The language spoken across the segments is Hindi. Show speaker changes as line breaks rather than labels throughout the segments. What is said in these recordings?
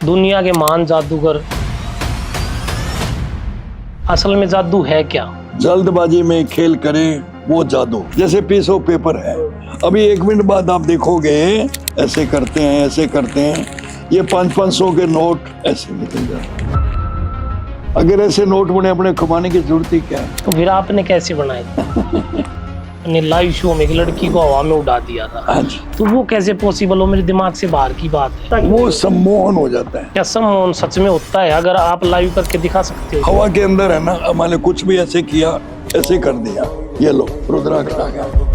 दुनिया के महान जादूगर, असल में जादू है क्या?
जल्दबाजी में खेल करें वो जादू, जैसे पीस ऑफ पेपर है। अभी 1 मिनट बाद आप देखोगे ऐसे करते हैं, ऐसे करते हैं, ये 500-500 के नोट ऐसे निकल जाते। अगर ऐसे नोट बने अपने कमाने की जरूरत ही क्या है?
तो फिर आपने कैसे बनाए? अपने लाइव शो में एक लड़की को हवा में उड़ा दिया था।
आज
तो वो कैसे पॉसिबल हो? मेरे दिमाग से बाहर की बात है।
वो सम्मोहन हो जाता है।
क्या सम्मोहन सच में होता है? अगर आप लाइव करके दिखा सकते हो।
हवा के अंदर है ना, हमारे कुछ भी ऐसे किया, ऐसे कर दिया, ये लो रुद्राक्ष आ गया।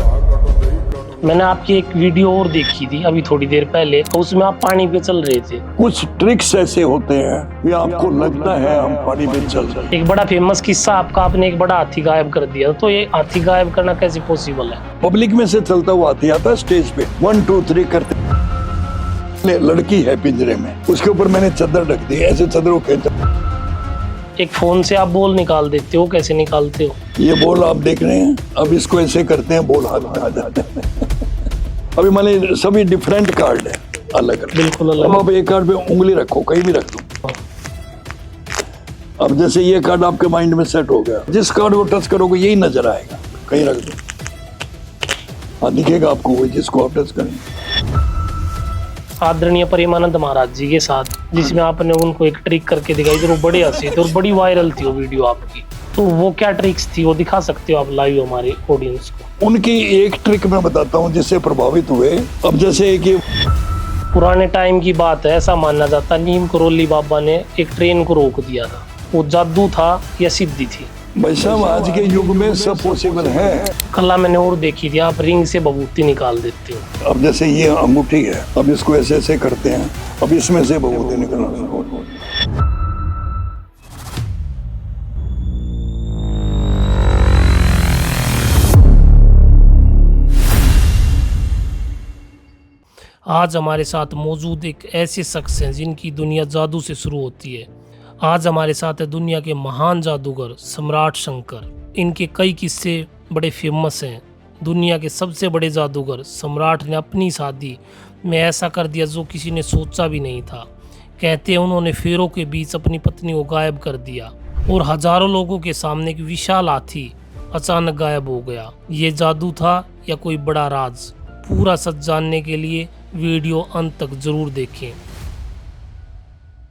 मैंने आपकी एक वीडियो और देखी थी अभी थोड़ी देर पहले, तो उसमें आप पानी पे चल रहे थे।
कुछ ट्रिक्स ऐसे होते हैं ये आपको लगता है हम पानी पे चल रहे हैं।
एक बड़ा फेमस किस्सा आपका, आपने एक बड़ा हाथी गायब कर दिया। तो ये हाथी गायब करना कैसे पॉसिबल है?
पब्लिक में से चलता हुआ हाथी आता है स्टेज पे, 1 2 3 करते। लड़की है पिंजरे में, उसके ऊपर मैंने चादर ढक दी, ऐसे चादर को खींचा।
एक फोन से आप बॉल निकाल देते हो, कैसे निकालते हो?
ये बॉल आप देख रहे हैं, अब इसको ऐसे करते हैं, बॉल हाथ में आ जाते हैं। अभी माने सभी डिफरेंट कार्ड है, अलग अलग।
बिल्कुल अलग।
अब आप एक कार्ड पे उंगली रखो, कहीं भी रख दो। अब जैसे ये कार्ड आपके माइंड में सेट हो गया, जिस कार्ड को टच करोगे यही नजर आएगा, कहीं रख दो, हाँ दिखेगा आपको वही जिसको आप टच करेंगे।
आदरणीय प्रेमानंद महाराज जी के साथ, जिसमें आपने उनको एक ट्रिक करके दिखाई थी, वो बड़े हंसे थे और बड़ी वायरल थी वो वीडियो आपकी। तो वो क्या ट्रिक्स थी, वो दिखा सकते हो आप लाइव हमारे ऑडियंस को?
उनकी एक ट्रिक मैं बताता हूँ जिससे प्रभावित हुए। अब जैसे कि
पुराने टाइम की बात है, ऐसा माना जाता है नीम करोली बाबा ने एक ट्रेन को रोक दिया था। वो जादू था या सिद्धि थी?
भाई साहब आज के युग में सब पॉसिबल है।
कला मैंने और देखी थी, आप रिंग से बबूती निकाल देते हो।
अब जैसे ये अंगूठी है, अब इसको ऐसे ऐसे करते हैं, अब इसमें से बबूती निकलना शुरू हो।
आज हमारे साथ मौजूद एक ऐसे शख्स हैं जिनकी दुनिया जादू से शुरू होती है। आज हमारे साथ है दुनिया के महान जादूगर सम्राट शंकर। इनके कई किस्से बड़े फेमस हैं। दुनिया के सबसे बड़े जादूगर सम्राट ने अपनी शादी में ऐसा कर दिया जो किसी ने सोचा भी नहीं था। कहते हैं उन्होंने फेरों के बीच अपनी पत्नी को गायब कर दिया और हजारों लोगों के सामने एक विशाल हाथी अचानक गायब हो गया। ये जादू था या कोई बड़ा राज? पूरा सच जानने के लिए वीडियो अंत तक जरूर देखें।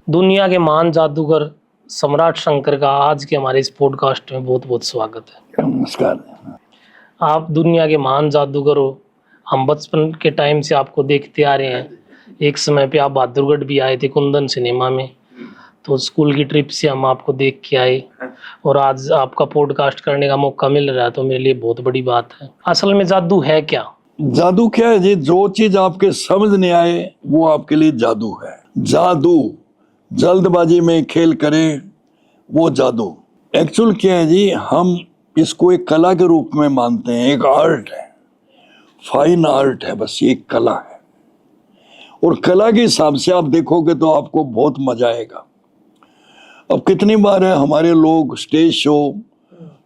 दुनिया के महान जादूगर सम्राट शंकर का आज के हमारे इस पॉडकास्ट में बहुत बहुत स्वागत है।
नमस्कार।
आप दुनिया के महान जादूगर हो। हम बचपन के टाइम से आपको देखते आ रहे हैं। एक समय पे आप बहादुरगढ़ भी आए थे कुंदन सिनेमा में, तो स्कूल की ट्रिप से हम आपको देख के आए और आज आपका पॉडकास्ट करने का मौका मिल रहा है, तो मेरे लिए बहुत बड़ी बात है। असल में जादू है क्या?
जादू क्या है जी? जो चीज आपके समझ नहीं आए वो आपके लिए जादू है। जादू, जल्दबाजी में खेल करें वो जादू। एक्चुअल क्या है जी, हम इसको एक कला के रूप में मानते हैं, एक आर्ट है, फाइन आर्ट है, बस ये एक कला है। और कला के हिसाब से आप देखोगे तो आपको बहुत मजा आएगा। अब कितनी बार है हमारे लोग स्टेज शो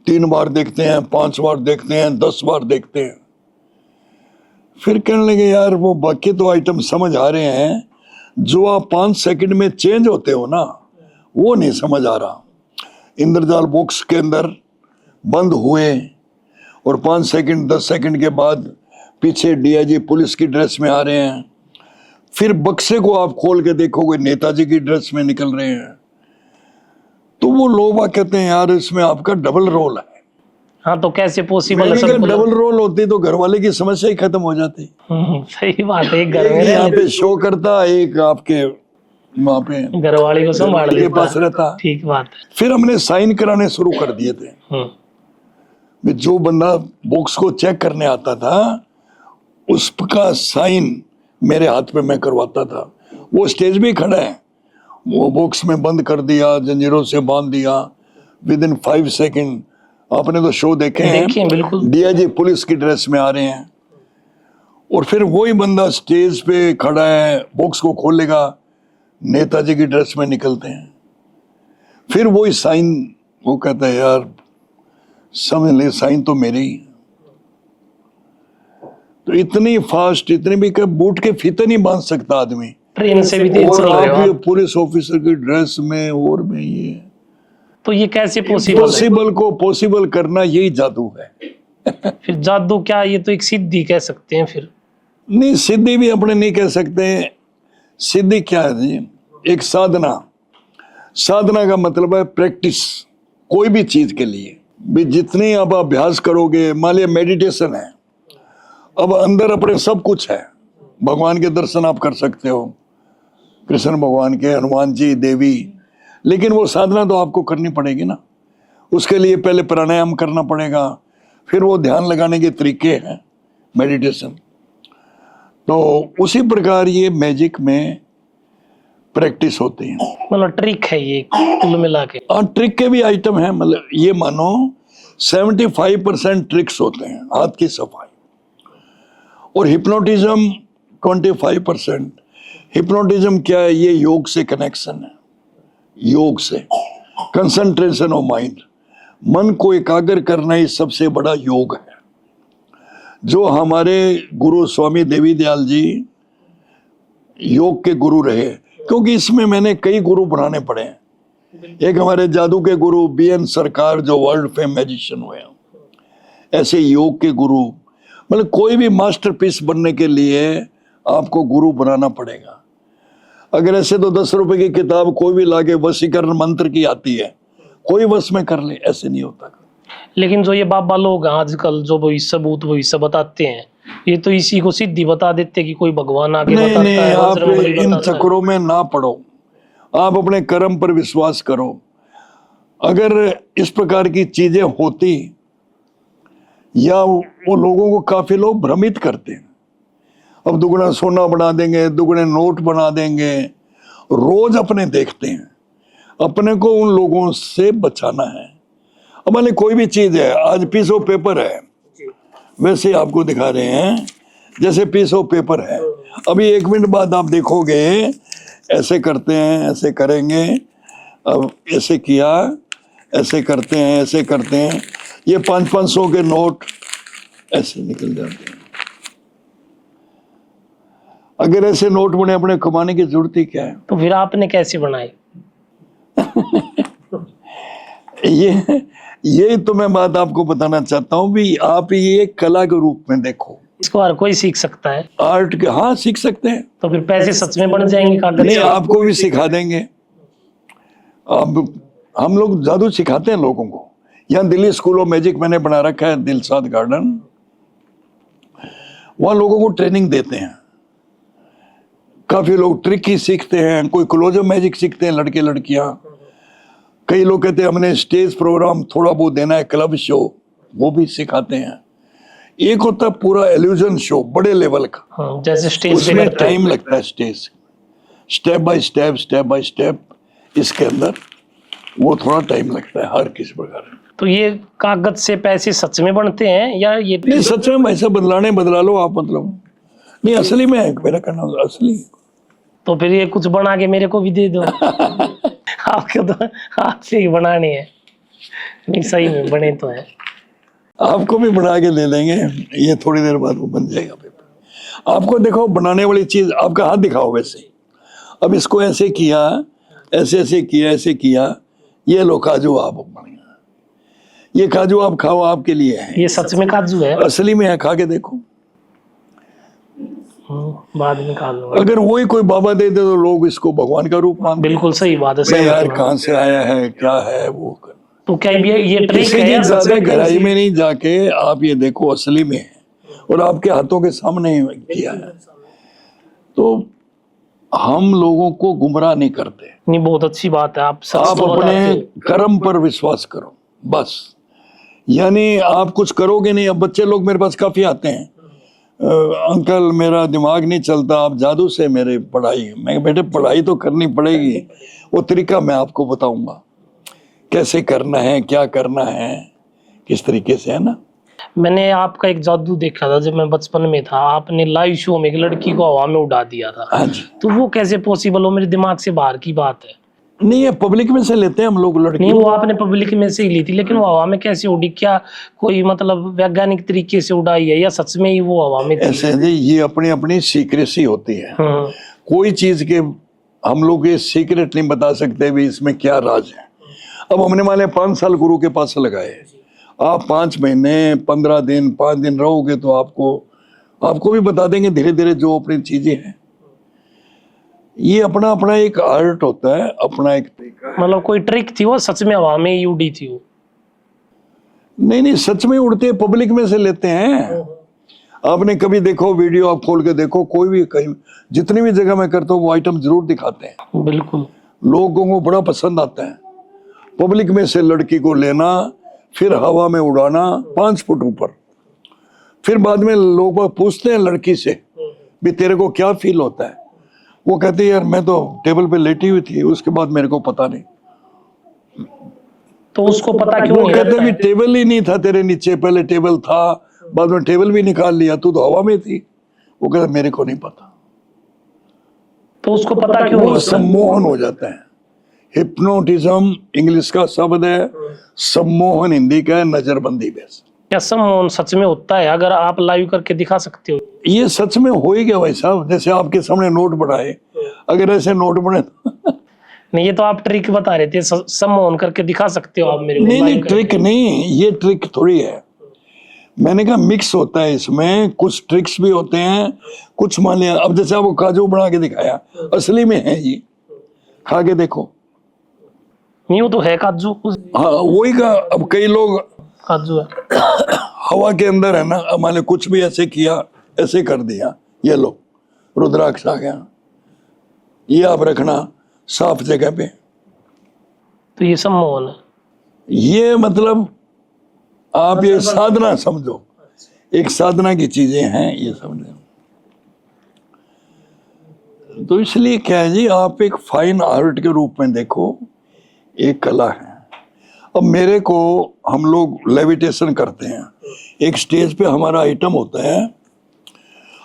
3 बार देखते हैं, 5 बार देखते हैं, 10 बार देखते हैं, फिर कहने लगे यार वो बाकी तो आइटम समझ आ रहे हैं, जो आप 5 सेकंड में चेंज होते हो ना वो नहीं समझ आ रहा। इंद्रजाल बॉक्स के अंदर बंद हुए और 5 सेकंड 10 सेकंड के बाद पीछे डीआईजी पुलिस की ड्रेस में आ रहे हैं, फिर बक्से को आप खोल के देखोगे नेताजी की ड्रेस में निकल रहे हैं। तो वो लोग कहते हैं यार इसमें आपका डबल रोल है।
हाँ, तो कैसे पॉसिबल है?
डबल रोल होती तो घर वाले की समस्या ही खत्म हो जाती।
सही बात है। एक घर में
यहाँ पे शो करता, एक आपके वहाँ पे
घर वाले को संभाल
के
लेता।
पास रहता।
ठीक बात है।
फिर हमने साइन कराने शुरू कर दिए थे। जो बंदा बॉक्स को चेक करने आता था उसका साइन मेरे हाथ पे मैं करवाता था। वो स्टेज भी खड़ा है, वो बॉक्स में बंद कर दिया, जंजीरों से बांध दिया। विद इन 5 सेकेंड, आपने तो शो देखे हैं,
बिल्कुल।
डीआईजी पुलिस की ड्रेस में आ रहे हैं और फिर वही बंदा स्टेज पे खड़ा है, बॉक्स को खोलेगा, नेताजी की ड्रेस में निकलते हैं। फिर वही साइन, वो कहता है यार समझ ले साइन तो मेरे ही। तो इतनी फास्ट, इतनी भी बूट के फीते नहीं बांध सकता आदमी,
ट्रेन से भी तेज
और
चल रहे हो
आप ये
आप।
पुलिस ऑफिसर की ड्रेस में और में ये
तो ये कैसे पॉसिबल है?
पॉसिबल को पॉसिबल करना यही जादू है।
फिर जादू क्या, ये तो एक सिद्धि कह सकते हैं फिर।
नहीं, सिद्धि भी अपने नहीं कह सकते। सिद्धि क्या है जी? एक साधना। साधना का मतलब है प्रैक्टिस। कोई भी चीज के लिए भी जितनी आप अभ्यास करोगे, मान लिया मेडिटेशन है, अब अंदर अपने सब कुछ है, भगवान के दर्शन आप कर सकते हो, कृष्ण भगवान के, हनुमान जी, देवी, लेकिन वो साधना तो आपको करनी पड़ेगी ना। उसके लिए पहले प्राणायाम करना पड़ेगा, फिर वो ध्यान लगाने के तरीके हैं, मेडिटेशन। तो उसी प्रकार ये मैजिक में प्रैक्टिस होती है।
मतलब ट्रिक है ये कुल मिला के।
और ट्रिक के भी आइटम हैं, मतलब ये मानो 75% ट्रिक्स होते हैं, हाथ की सफाई, और हिप्नोटिज्म 25%। हिप्नोटिज्म क्या है? ये योग से कनेक्शन है, योग से कंसंट्रेशन ऑफ माइंड, मन को एकाग्र करना ही सबसे बड़ा योग है, जो हमारे गुरु स्वामी देवी दयाल जी योग के गुरु रहे। क्योंकि इसमें मैंने कई गुरु बनाने पड़े हैं। एक हमारे जादू के गुरु BN सरकार, जो वर्ल्ड फेम मैजिशियन हुए हैं, ऐसे योग के गुरु, मतलब कोई भी मास्टरपीस बनने के लिए आपको गुरु बनाना पड़ेगा। अगर ऐसे तो 10 रुपए की किताब कोई भी लाके वशीकरण मंत्र की आती है, कोई वश में कर ले, ऐसे नहीं होता।
लेकिन जो ये बाबा लोग हैं आजकल, जो भविष्य भूत भविष्य बताते हैं, ये तो इसी को सिद्धि बता देते हैं कि कोई भगवान आगे
नहीं
बताता
नहीं,
है,
आप
बजरंगबली
इन
बताता है।
चक्करों में ना पड़ो, आप अपने कर्म पर विश्वास करो। अगर इस प्रकार की चीजें होती, या वो लोगों को काफी लोग भ्रमित करते हैं, अब दुगना सोना बना देंगे, दुगने नोट बना देंगे, रोज अपने देखते हैं। अपने को उन लोगों से बचाना है। अब मान कोई भी चीज है, आज पीस ऑफ पेपर है, वैसे आपको दिखा रहे हैं जैसे पीस ऑफ पेपर है। अभी 1 मिनट बाद आप देखोगे ऐसे करते हैं, ऐसे करेंगे, अब ऐसे किया, ऐसे करते हैं, ऐसे करते हैं, ये 500-500 के नोट ऐसे निकल जाते हैं। अगर ऐसे नोट बने, अपने कमाने की जरूरत ही क्या है?
तो फिर आपने कैसे बनाए?
ये तो मैं बात आपको बताना चाहता हूँ भी, आप ये कला के रूप में देखो।
इसको हर कोई सीख सकता है?
आर्ट के, हाँ सीख सकते हैं।
तो फिर पैसे सच में बन जाएंगे कागज
नहीं,
से?
आपको भी सिखा देंगे। अब हम लोग जादू सिखाते हैं लोगों को। यहाँ दिल्ली स्कूल ऑफ मैजिक मैंने बना रखा है, दिलसाद गार्डन, वहाँ लोगों को ट्रेनिंग देते हैं। काफी लोग ट्रिक ही सीखते हैं, कोई क्लोजर मैजिक सीखते हैं, लड़के लड़कियां। कई लोग कहते हैं हमने स्टेज प्रोग्राम थोड़ा बहुत देना है, क्लब शो, वो भी सिखाते हैं। एक होता है पूरा इल्यूजन शो, बड़े लेवल का,
हाँ, जैसे स्टेज पे
उसमें
करते हैं।
टाइम लगता है, स्टेज स्टेप बाय स्टेप, इसके अंदर वो थोड़ा टाइम लगता है हर किसी प्रकार।
तो ये कागज से पैसे सच में बनते हैं या ये?
नहीं, सच में ऐसा बदला लो आप, मतलब नहीं, असली में है मेरा कहना, असली।
तो फिर ये कुछ बना के मेरे को भी दे दो। आपके तो हाथ से ही बनाने हैं। नहीं, सही में बने तो है।
आपको भी बना के दे देंगे, ये थोड़ी देर बाद वो बन जाएगा पेपर। आपको देखो बनाने वाली चीज, आपका हाथ दिखाओ वैसे, अब इसको ऐसे किया, ऐसे ऐसे किया, ऐसे किया, ये लो काजू आप बन गया। ये काजू आप खाओ, आपके लिए है।
ये सच में काजू है?
असली में है, खा के देखो।
बाद में खा लूंगा।
अगर वही कोई बाबा दे दे तो लोग इसको भगवान का रूप मानते हैं।
बिल्कुल सही बात है,
बे
सही
यार
बात है।
कहाँ से आया है, क्या है वो कर।
तो क्या ये ट्रिक
किसी
है
की
या सच
ज्यादा
में?
गहराई में नहीं जाके आप ये देखो, असली में है और आपके हाथों के सामने किया है। तो हम लोगों को गुमराह नहीं करते।
नहीं, बहुत अच्छी बात है, आप सच
आप
तो बताते
अपने
हो।
कर्म पर विश्वास करो बस। यानी आप कुछ करोगे नहीं। अब बच्चे लोग मेरे पास काफी आते हैं, अंकल मेरा दिमाग नहीं चलता, आप जादू से मेरे पढ़ाई। मैं बेटे पढ़ाई तो करनी पड़ेगी, वो तरीका मैं आपको बताऊंगा कैसे करना है, क्या करना है, किस तरीके से, है ना।
मैंने आपका एक जादू देखा था जब मैं बचपन में था। आपने लाइव शो में एक लड़की को हवा में उड़ा दिया था।
हाँ जी।
तो वो कैसे पॉसिबल हो? मेरे दिमाग से बाहर की बात है।
नहीं, ये पब्लिक में से लेते हैं हम लोग लड़की।
नहीं, वो आपने पब्लिक में से ही ली थी, लेकिन वो हवा में कैसे उड़ी? क्या कोई मतलब वैज्ञानिक तरीके से उड़ाई है या सच में ही वो हवा में थी?
ऐसे नहीं, ये अपनी अपनी सीक्रेसी होती है। कोई चीज के हम लोग ये सीक्रेट नहीं बता सकते भी इसमें क्या राज है। अब हमने मान लिया 5 साल गुरु के पास लगाए, आप 5 महीने 15 दिन 5 दिन रहोगे तो आपको भी बता देंगे धीरे धीरे जो अपनी चीजें हैं। ये अपना अपना एक आर्ट होता है, अपना एक तरीका है।
मतलब कोई ट्रिक थी वो, सच में हवा में ही उड़ी थी वो?
नहीं सच में उड़ते, पब्लिक में से लेते हैं। आपने कभी देखो वीडियो, आप खोल के देखो, कोई भी कहीं जितनी भी जगह मैं करता हूँ वो आइटम जरूर दिखाते हैं।
बिल्कुल।
लोगों को बड़ा पसंद आता है। पब्लिक में से लड़की को लेना, फिर हवा में उड़ाना 5 फुट ऊपर, फिर बाद में लोग पूछते हैं लड़की से भी तेरे को क्या फील होता है, वो कहती है यार मैं तो टेबल पे लेटी हुई थी, उसके बाद मेरे को पता नहीं।
तो उसको पता क्यों
वो
नहीं
कहते
लगता
भी
है?
टेबल ही नहीं था तेरे नीचे, पहले टेबल था बाद में टेबल भी निकाल लिया, तू तो हवा में थी। वो कहता मेरे को नहीं पता।
तो उसको पता क्यों
वो
नहीं?
सम्मोहन हो जाता है। हिप्नोटिज्म इंग्लिश का शब्द है, सम्मोहन हिंदी का है नजरबंदी। बेस
क्या सम्मोहन सच में होता है? अगर आप लाइव करके दिखा सकते हो?
ये सच में हो ही गया भाई साहब। जैसे आपके सामने नोट बनाए, अगर ऐसे नोट बने
नहीं, ये तो आप ट्रिक बता रहे थे, सम्मोहन करके दिखा सकते हो आप मेरे को?
नहीं
live
ट्रिक
करके?
नहीं, ये ट्रिक थोड़ी है। मैंने कहा मिक्स होता है इसमें, कुछ ट्रिक्स भी होते हैं, कुछ मान लिया। अब जैसे आपको काजू बना के दिखाया, असली में है ये, खा के देखो।
नहीं, वो तो है काजू।
हाँ वही का। अब कई लोग
काजू है।
हवा के अंदर है ना, अब मान लो कुछ भी ऐसे किया, ऐसे कर दिया, ये लो रुद्राक्ष आ गया, ये आप रखना साफ जगह पे।
तो ये सम्मोहन है?
ये मतलब आप ये साधना समझो, एक साधना की चीजें हैं ये समझो। तो इसलिए क्या है जी, आप एक फाइन आर्ट के रूप में देखो, एक कला है। अब मेरे को हम लोग लेविटेशन करते हैं, एक स्टेज पे हमारा आइटम होता है,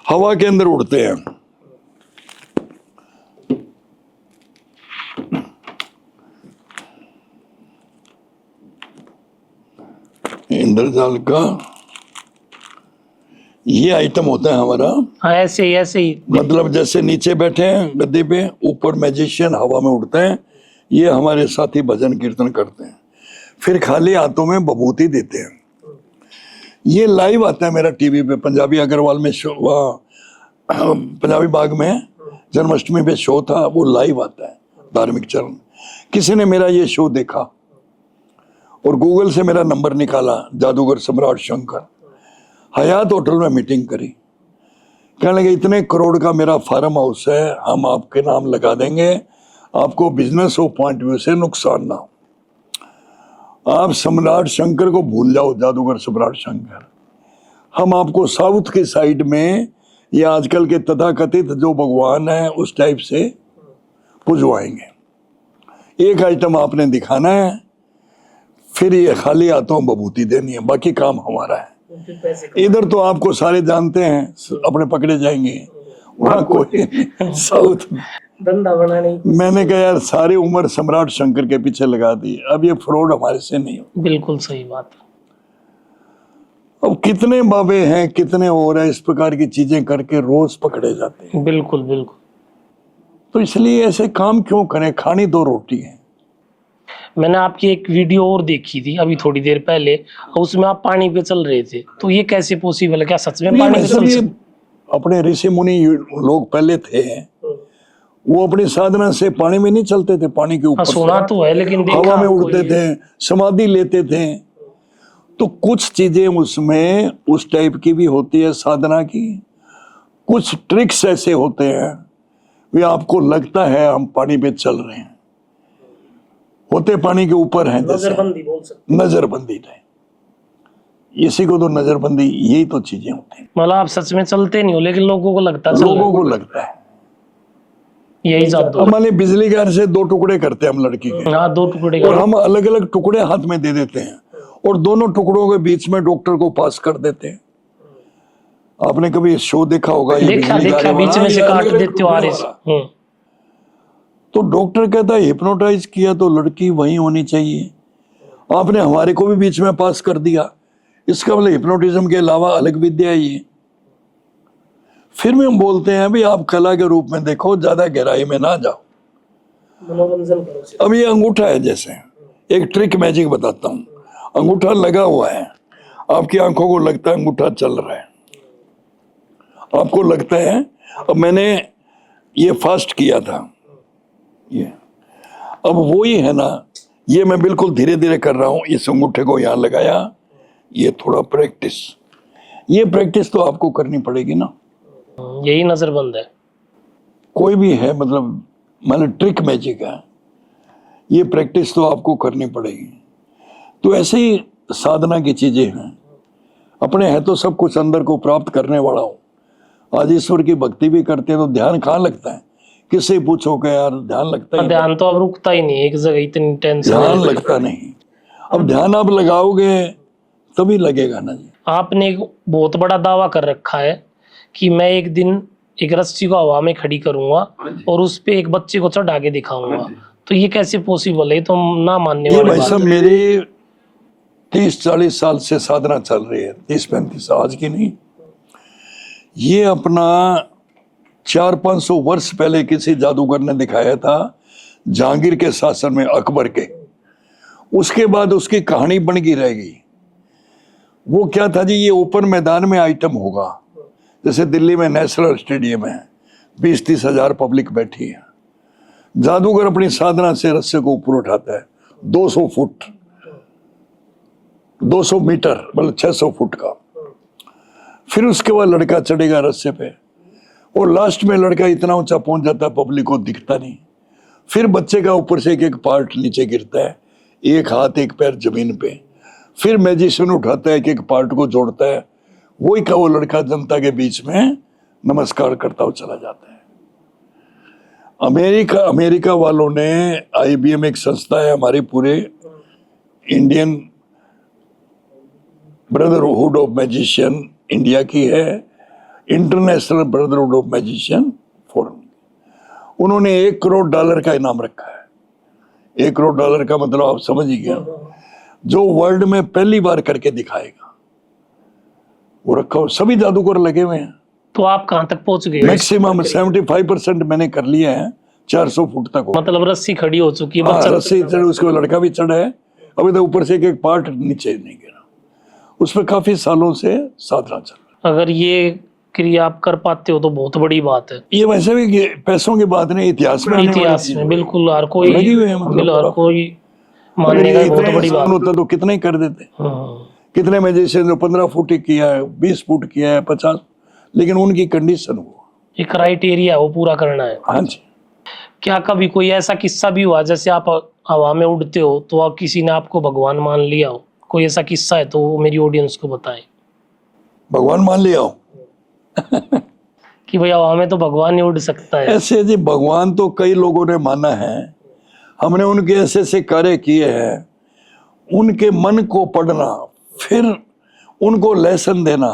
हवा के अंदर उड़ते हैं। इंद्रजाल का ये आइटम होता है हमारा।
हाँ, ऐसे ही
मतलब जैसे नीचे बैठे हैं गद्दे पे, ऊपर मैजिशियन हवा में उड़ते हैं, ये हमारे साथी भजन कीर्तन करते हैं, फिर खाली हाथों में बभूति देते हैं। ये लाइव आता है मेरा टीवी पे, पंजाबी अग्रवाल में शो, वहाँ पंजाबी बाग में जन्माष्टमी पे शो था, वो लाइव आता है धार्मिक चरण। किसी ने मेरा ये शो देखा और गूगल से मेरा नंबर निकाला, जादूगर सम्राट शंकर, हयात होटल में मीटिंग करी, कहने लगे इतने करोड़ का मेरा फार्म हाउस है, हम आपके नाम लगा देंगे, आपको बिजनेस ऑफ पॉइंट व्यू से नुकसान ना हो, आप सम्राट शंकर को भूल जाओ, जादूगर सम्राट शंकर, हम आपको साउथ की साइड में ये आजकल के तथाकथित जो भगवान है उस टाइप से पुजवाएंगे। एक आइटम आपने दिखाना है, फिर ये खाली हाथों बभूति देनी है, बाकी काम हमारा है। इधर तो आपको सारे जानते हैं, अपने पकड़े जाएंगे, वहां कोई साउथ में
धंधा बना नहीं।
मैंने कहा यार सारी उम्र सम्राट शंकर के पीछे लगा दी, अब ये फ्रॉड हमारे से नहीं हो।
बिल्कुल सही बात।
अब कितने बाबे हैं, कितने और है, इस प्रकार की चीजें करके रोज पकड़े जाते हैं।
बिल्कुल बिल्कुल।
तो इसलिए ऐसे काम क्यों करें, खानी 2 रोटी है।
मैंने आपकी एक वीडियो और देखी थी अभी थोड़ी देर पहले, उसमें आप पानी पे चल रहे थे, तो ये कैसे पॉसिबल है? क्या सच में पानी पे चल
ये
सकते?
अपने ऋषि मुनि लोग पहले थे, वो अपनी साधना से पानी में नहीं चलते थे, पानी के
हाँ,
ऊपर
सुना तो है, लेकिन देखा
हवा में
कोई-
उड़ते थे, समाधि लेते थे। तो कुछ चीजें उसमें उस टाइप की भी होती है साधना की, कुछ ट्रिक्स ऐसे होते हैं वे आपको लगता है हम पानी पे चल रहे हैं, होते पानी के ऊपर हैं, जैसे
नजरबंदी बोल सकते।
नजरबंदी है, इसी को तो नजरबंदी, यही तो चीजें होती हैं।
मतलब आप सच में चलते नहीं हो, लेकिन लोगों को लगता है चल
लोगों
रहे
को लगता है।
हो। यही जादू
अब मान बिजली घर से 2 टुकड़े करते हैं हम लड़की के,
है। हाँ, 2 टुकड़े
और
का।
हम अलग अलग टुकड़े हाथ में दे देते हैं, और दोनों टुकड़ों के बीच में डॉक्टर को पास कर देते हैं। आपने कभी शो देखा होगा, ये
देखा
बिजली
देखा,
घर
बीच
वाला,
में से
ये
काट
अलग-अलग
देते हो आरे से।
टुकड़े वाला। तो डॉक्टर कहता है हिप्नोटाइज किया तो लड़की वहीं होनी चाहिए, आपने हमारे को भी बीच में पास कर दिया, इसका मतलब हिप्नोटिज्म के अलावा अलग विद्या है ये। फिर भी हम बोलते हैं भी आप कला के रूप में देखो, ज्यादा गहराई में ना जाओ,
मनोरंजन करो सिर्फ।
अब ये अंगूठा है, जैसे एक ट्रिक मैजिक बताता हूँ। अंगूठा लगा हुआ है, आपकी आंखों को लगता है अंगूठा चल रहा है, आपको लगता है। अब मैंने ये फास्ट किया था, ये अब वही है ना, ये मैं बिल्कुल धीरे धीरे कर रहा हूँ, इस अंगूठे को यहाँ लगाया, ये थोड़ा प्रैक्टिस, ये प्रैक्टिस तो आपको करनी पड़ेगी ना।
यही नजरबंद है।
कोई भी है, मतलब ट्रिक मैजिक है, ये प्रैक्टिस तो आपको करनी पड़ेगी। तो ऐसे ही साधना की चीजें हैं, अपने है तो सब कुछ अंदर को प्राप्त करने वाला हो। आज ईश्वर की भक्ति भी करते हैं तो ध्यान कहाँ लगता है, किससे पूछो कि यार ध्यान लगता ही
ध्यान तो अब रुकता ही नहीं, एक जगह इतनी टेंशन
ध्यान लगता नहीं। अब ध्यान आप लगाओगे तभी लगेगा ना जी।
आपने एक बहुत बड़ा दावा कर रखा है कि मैं एक दिन एक रस्सी को हवा में खड़ी करूंगा और उस पे एक बच्चे को चढ़ा के दिखाऊंगा, तो ये कैसे पॉसिबल है? तो ना मानने
ये
वाली
भाई
बात
साहब
है।
मेरी 30-40 साल से साधना चल रही है, 30-35 आज की नहीं। ये अपना 400-500 वर्ष पहले किसी जादूगर ने दिखाया था, जहांगीर के शासन में, अकबर के। उसके बाद उसकी कहानी बन गई रहेगी। वो क्या था जी, ये ओपन मैदान में आइटम होगा, जैसे दिल्ली में नेशनल स्टेडियम है, 20-30 हजार पब्लिक बैठी है। जादूगर अपनी साधना से रस्से को ऊपर उठाता है, 200 फुट, 200 मीटर, मतलब 600 फुट का। फिर उसके बाद लड़का चढ़ेगा रस्से पे, और लास्ट में लड़का इतना ऊंचा पहुंच जाता है पब्लिक को दिखता नहीं। फिर बच्चे का ऊपर से एक एक पार्ट नीचे गिरता है, एक हाथ एक पैर जमीन पे। फिर मैजिशियन उठाता है, एक एक पार्ट को जोड़ता है, वही का वो लड़का जनता के बीच में नमस्कार करता हुआ चला जाता है। अमेरिका वालों ने, IBM एक संस्था है हमारे पूरे Indian brotherhood of magician India की है, international brotherhood of magician forum. उन्होंने $1 करोड़ का इनाम रखा है। $1 करोड़ का मतलब आप समझ ही गया, जो वर्ल्ड में पहली बार करके दिखाएगा वो रखा हो। सभी जादूगर लगे हुए हैं।
तो आप कहाँ तक पहुंच गए?
मैक्सिमम 75% मैंने कर लिया है, 400 फुट तक हो।
मतलब रस्सी खड़ी हो चुकी है,
हाँ,
बच्चा
रस्सी चढ़े, उसके लड़का भी चढ़ा है, अभी तो ऊपर से एक एक पार्ट नीचे नहीं गिरा। उसमें काफी सालों से साधना चल रहा
अगर ये क्रिया आप कर पाते हो तो बहुत बड़ी बात है।
है। ये वैसे भी पैसों की बात नहीं, इतिहास में आने वाली
इतिहास
चीज
में
है।
बिल्कुल हर कोई,
लगी हुई है, मतलब
बिल्कुल हर कोई
अगर
मानने
ये
का बहुत
इतने
बड़ी
आसान
बात।
होता तो कितने ही कर देते।
हाँ।
कितने मैजिशियन जो 15 फुट ही किया है, 20 फुट किया है, 50, लेकिन उनकी कंडीशन वो।
ये क्राइटेरिया वो पूरा करना है।
हाँ जी।
क्या कभी कोई ऐसा किस्सा भी हुआ, जैसे आप हवा में उड़ते हो तो आप किसी ने आपको भगवान मान लिया हो? कोई ऐसा किस्सा है तो वो मेरी ऑडियंस को बताएं
भगवान मान लिया हो?
कि भाई हवा में तो भगवान ही उड़ सकता है।
ऐसे जी भगवान तो कई लोगों ने माना है, हमने उनके ऐसे ऐसे कार्य किए हैं, उनके मन को पढ़ना, फिर उनको लेसन देना।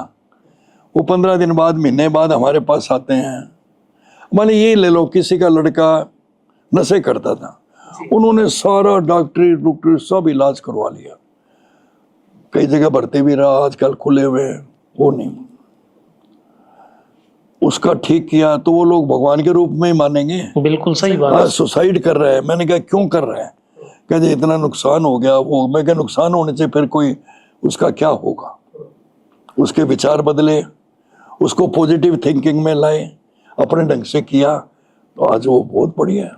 वो 15 दिन बाद, महीने बाद हमारे पास आते हैं। मान लीजिए ये ले लो, किसी का लड़का नशे करता था, उन्होंने सारा डॉक्टरी सब इलाज करवा लिया, कई जगह भर्ती भी रहा, आजकल खुले हुए, वो नहीं, उसका ठीक किया, तो वो लोग भगवान के रूप में ही मानेंगे।
बिल्कुल सही बात है।
सुसाइड कर रहा है, मैंने कहा क्यों कर रहा है? कहते इतना नुकसान हो गया। वो मैं क्या, नुकसान होने से फिर कोई उसका क्या होगा? उसके विचार बदले, उसको पॉजिटिव थिंकिंग में लाए, अपने ढंग से किया, तो आज वो बहुत बढ़िया है।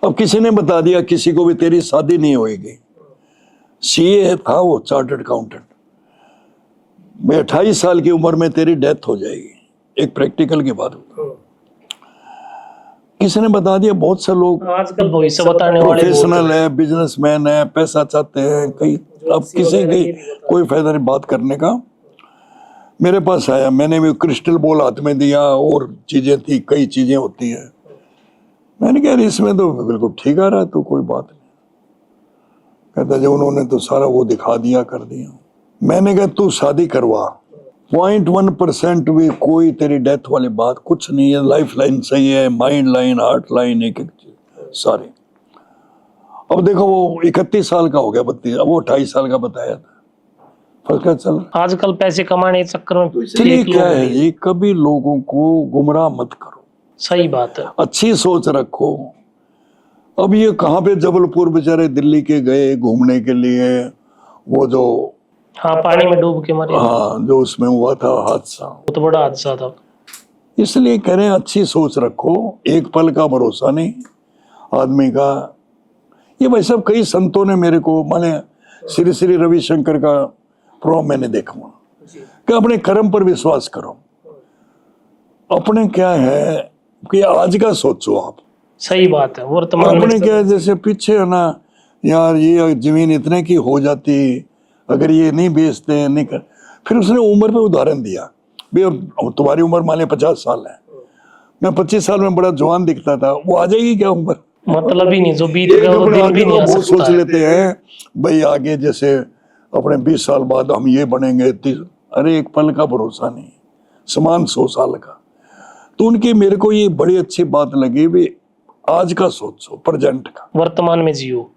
अब किसी ने बता दिया किसी को भी तेरी शादी नहीं होगी, CA था वो, चार्टर्ड अकाउंटेंट, मैं 28 साल की उम्र में तेरी डेथ हो जाएगी, एक प्रैक्टिकल की बात होता। किसी ने बता दिया। बहुत से लोग
आजकल भविष्य बताने वाले
प्रोफेशनल है, बिजनेसमैन है, पैसा चाहते हैं कई, अब किसी की कोई फायदा नहीं बात करने का। मेरे पास आया, मैंने भी क्रिस्टल बॉल हाथ में दिया, और चीजें थी, कई चीजें होती है। मैंने कहा इसमें तो बिल्कुल ठीक आ रहा है, तो कोई बात नहीं। कहता जब उन्होंने तो सारा वो दिखा दिया, कर दिया। मैंने कहा तू शादी करवा, 0.1% भी कोई तेरी डेथ वाली बात कुछ नहीं है। लाइफ लाइन सही है, माइंड लाइन, हार्ट लाइन, एक एक चीज सारे। अब देखो वो 31 साल का हो गया, 32, अब वो 28 साल का बताया था, फर्स्ट क्लास चल रहा
आजकल पैसे कमाने के चक्कर में
है। इसलिए
एक
क्या
लोग-
है जी, कभी लोगों को गुमराह मत करो,
सही बात है।
अच्छी सोच रखो। अब ये कहाँ पे जबलपुर बेचारे दिल्ली के गए घूमने के लिए, वो जो
हाँ, पानी में डूब के मरे,
हाँ जो उसमें हुआ था हादसा,
बहुत बड़ा हादसा था।
इसलिए कह रहे हैं अच्छी सोच रखो, एक पल का भरोसा नहीं आदमी का। ये भाई साहब कई संतों ने मेरे को, माने श्री श्री रविशंकर का प्रोग्राम मैंने देखा कि अपने कर्म पर विश्वास करो। अपने क्या है कि आज का सोचो आप,
सही बात है। वर्तमान में
अपने क्या है, जैसे पीछे है ना यार, ये जमीन इतने की हो जाती अगर ये नहीं बेचते नहीं कर। फिर उसने उम्र पे उदाहरण दिया, भाई अब तुम्हारी उम्र मान 50 साल है, मैं 25 साल में बड़ा जवान दिखता था, वो आ जाएगी क्या उम्र?
मतलब ही नहीं, जो बीत
एक
गया वो
अपने
दिन
आगे
भी नहीं आ
बहुत
सकता
सोच
है।
लेते हैं भाई आगे, जैसे अपने 20 साल बाद हम ये बनेंगे 30। अरे एक पल का भरोसा नहीं, समान 100 साल का। तो उनकी मेरे को ये बड़ी अच्छी बात लगी भी, आज का सोचो, प्रेजेंट का,
वर्तमान में जियो।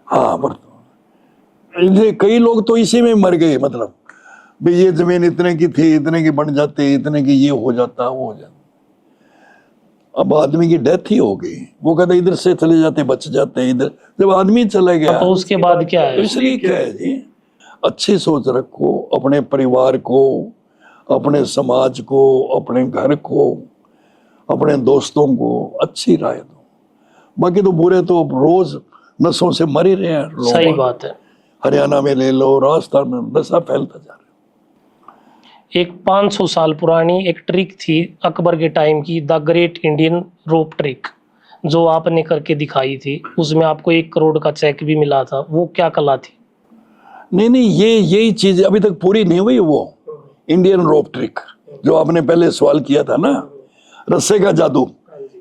हाँ वर्तमान। ये कई लोग तो इसी में मर गए, मतलब भाई ये जमीन इतने की थी, इतने की बन जाते, इतने की ये हो जाता, वो हो जाता। अब आदमी की डेथ ही हो गई, वो कहते इधर से चले जाते, बच जाते इधर, जब आदमी चला गया
तो उसके बाद क्या
तो
है?
इसलिए क्या है जी, अच्छी सोच रखो, अपने परिवार को, अपने समाज को, अपने घर को, अपने दोस्तों को अच्छी राय दो। बाकी तो बुरे तो रोज नशों से मर ही रहे हैं लोग।
सही बात है।
हरियाणा में ले लो, राजस्थान में नशा फैलता जा रहा है।
एक 500 साल पुरानी एक ट्रिक थी अकबर के टाइम की, the great Indian rope trick, जो आपने करके दिखाई थी। उसमें आपको 1 करोड़ का चेक भी मिला था। वो क्या कला थी?
नहीं नहीं, ये यही चीज अभी तक पूरी नहीं हुई। वो इंडियन रोप ट्रिक जो आपने पहले सवाल किया था ना, रस्से का जादू,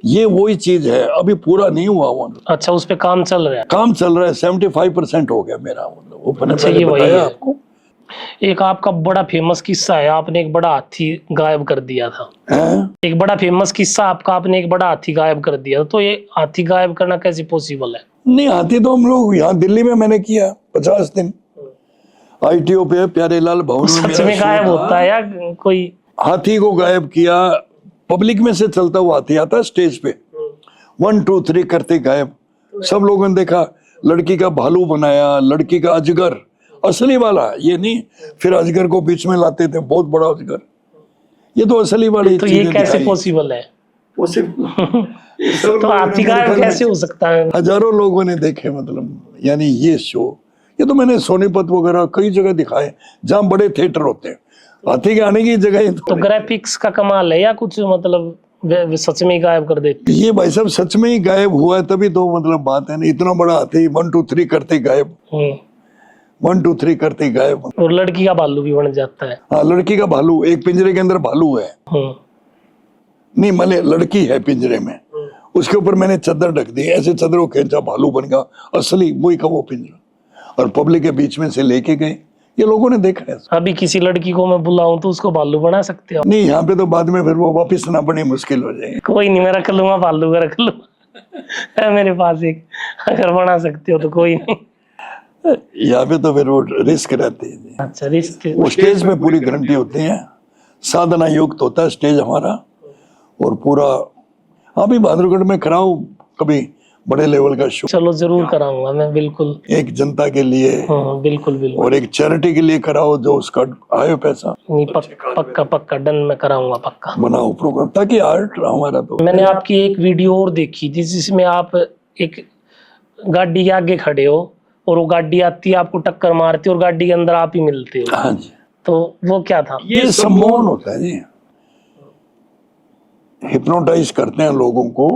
ये वही चीज है, अभी पूरा नहीं हुआ वो।
अच्छा, उस पे काम चल रहा है।
काम चल रहा है, 75% हो गया मेरा, मतलब वो मैंने
अच्छा,
पहले
ये वही
बताया
है।
आपको।
एक आपका बड़ा फेमस किस्सा है, आपने एक बड़ा हाथी गायब कर दिया था।
हैं?
एक बड़ा फेमस किस्सा आपका, आपने एक बड़ा हाथी गायब कर दिया। तो ये हाथी गायब करना कैसे पॉसिबल है?
नहीं, हाथी तो हम लोग यहाँ दिल्ली में मैंने किया 50 दिन ITO पे, प्यारेलाल भवन में
सच
मेरा
में
शो
गायब
था।
होता है या कोई?
हाथी को गायब किया, पब्लिक में से चलता हुआ हाथी आता स्टेज पे, 1 2 3 करते गायब। सब लोगों ने देखा, लड़की का भालू बनाया, लड़की का अजगर, असली वाला ये नहीं, फिर अजगर को बीच में लाते थे, बहुत बड़ा अजगर। ये तो असली वाली
तो ये
चीजें
कैसे
दिखाई।
पॉसिबल है?
वो सिर्फ
तो हाथी गायब कैसे हो सकता है?
हजारों लोगों ने देखे, मतलब यानी ये शो, ये तो मैंने सोनीपत वगैरह कई जगह दिखाए जहाँ बड़े थिएटर होते हैं। हाथी के आने की जगह ही
तो ग्राफिक्स का कमाल है या कुछ, मतलब वे सच में ही गायब कर देते?
ये भाई साहब सच में ही गायब हुआ है, तभी तो मतलब बात है ना, इतना बड़ा हाथी 1 2 3 करते गायब, 1 2 3 करते गायब।
और लड़की का भालू भी बन जाता है।
हाँ, लड़की का भालू, एक पिंजरे के अंदर भालू है, नहीं मले लड़की है पिंजरे में, उसके ऊपर मैंने चादर ढक दी, ऐसे चादर को खींचा, भालू बन गया असली वही का वो पिंजरा, और पब्लिक के बीच में से लेके गए। ये लोगों ने देखा है।
अभी किसी लड़की को मैं बुलाऊं तो उसको भालू बना सकते हो?
नहीं, यहाँ पे तो बाद में फिर वो वापिस ना बड़ी मुश्किल हो जाएगी।
कोई नहीं, मैं रख लूंगा, भालू का रख लूंगा है मेरे पास एक, अगर बना सकते हो तो कोई नहीं।
यहाँ पे तो फिर वो रिस्क रहती है।
अच्छा, रिस्क।
वो स्टेज में पूरी गारंटी होती है, साधना युक्त होता है स्टेज हमारा, और पूरा। हाँ भी बहादुरगढ़ में कराओ कभी बड़े लेवल का शो,
चलो जरूर कराऊंगा मैं, बिल्कुल।
एक जनता के लिए
बिल्कुल बिल्कुल।
और एक चैरिटी के लिए कराओ, जो उसका आए पैसा
नहीं, पक्का पक्का डन, मैं कराऊंगा पक्का।
बनाओ प्रोग्राम, ताकि आर्ट हमारा तो।
मैंने आपकी एक वीडियो और देखी थी जिसमें आप एक गाड़ी के आगे खड़े हो और वो गाड़ी आती है, आपको टक्कर मारती है और गाड़ी के अंदर आप ही मिलते हो।
हाँ जी,
तो वो क्या था?
ये सम्मोहन होता है जी, हिप्नोटाइज करते हैं लोगों को।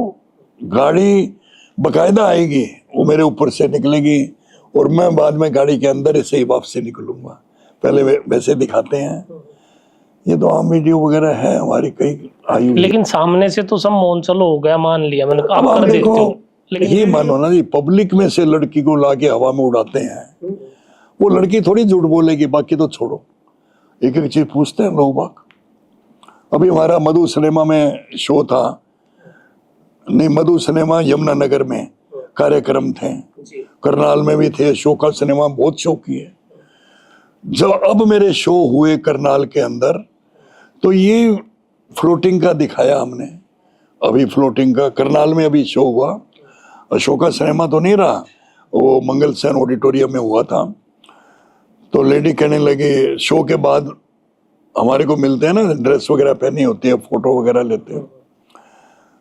गाड़ी बकायदा आएगी, वो मेरे ऊपर से निकलेगी और मैं बाद में गाड़ी के अंदर से ही वापस निकलूंगा, पहले वैसे दिखाते हैं। ये तो आम वीडियो वगैरह है हमारी कई आई हुई।
लेकिन सामने से तो सब मोन चलो हो गया, मान लिया मैंने, आप
अब आप
कर देते
देखो,
हो। लेकिन
ये मानो ना जी, पब्लिक में से लड़की को लाके हवा में उड़ाते हैं, वो लड़की थोड़ी झूठ बोलेगी, बाकी तो छोड़ो, एक एक चीज पूछते हैं लोग बाग। अभी हमारा मधु सिनेमा में शो था, नहीं मधु सिनेमा यमुनानगर में कार्यक्रम थे, करनाल में भी थे, शो का सिनेमा बहुत शो किए। जो अब मेरे शो हुए करनाल के अंदर, तो ये फ्लोटिंग का दिखाया हमने। अभी फ्लोटिंग का करनाल में अभी शो हुआ, अशोका सिनेमा तो नहीं रहा, वो मंगल सेन ऑडिटोरियम में हुआ था। तो लेडी कहने लगी शो के बाद, हमारे को मिलते हैं ना, ड्रेस वगैरह पहनी होती है, फोटो वगैरह लेते हैं,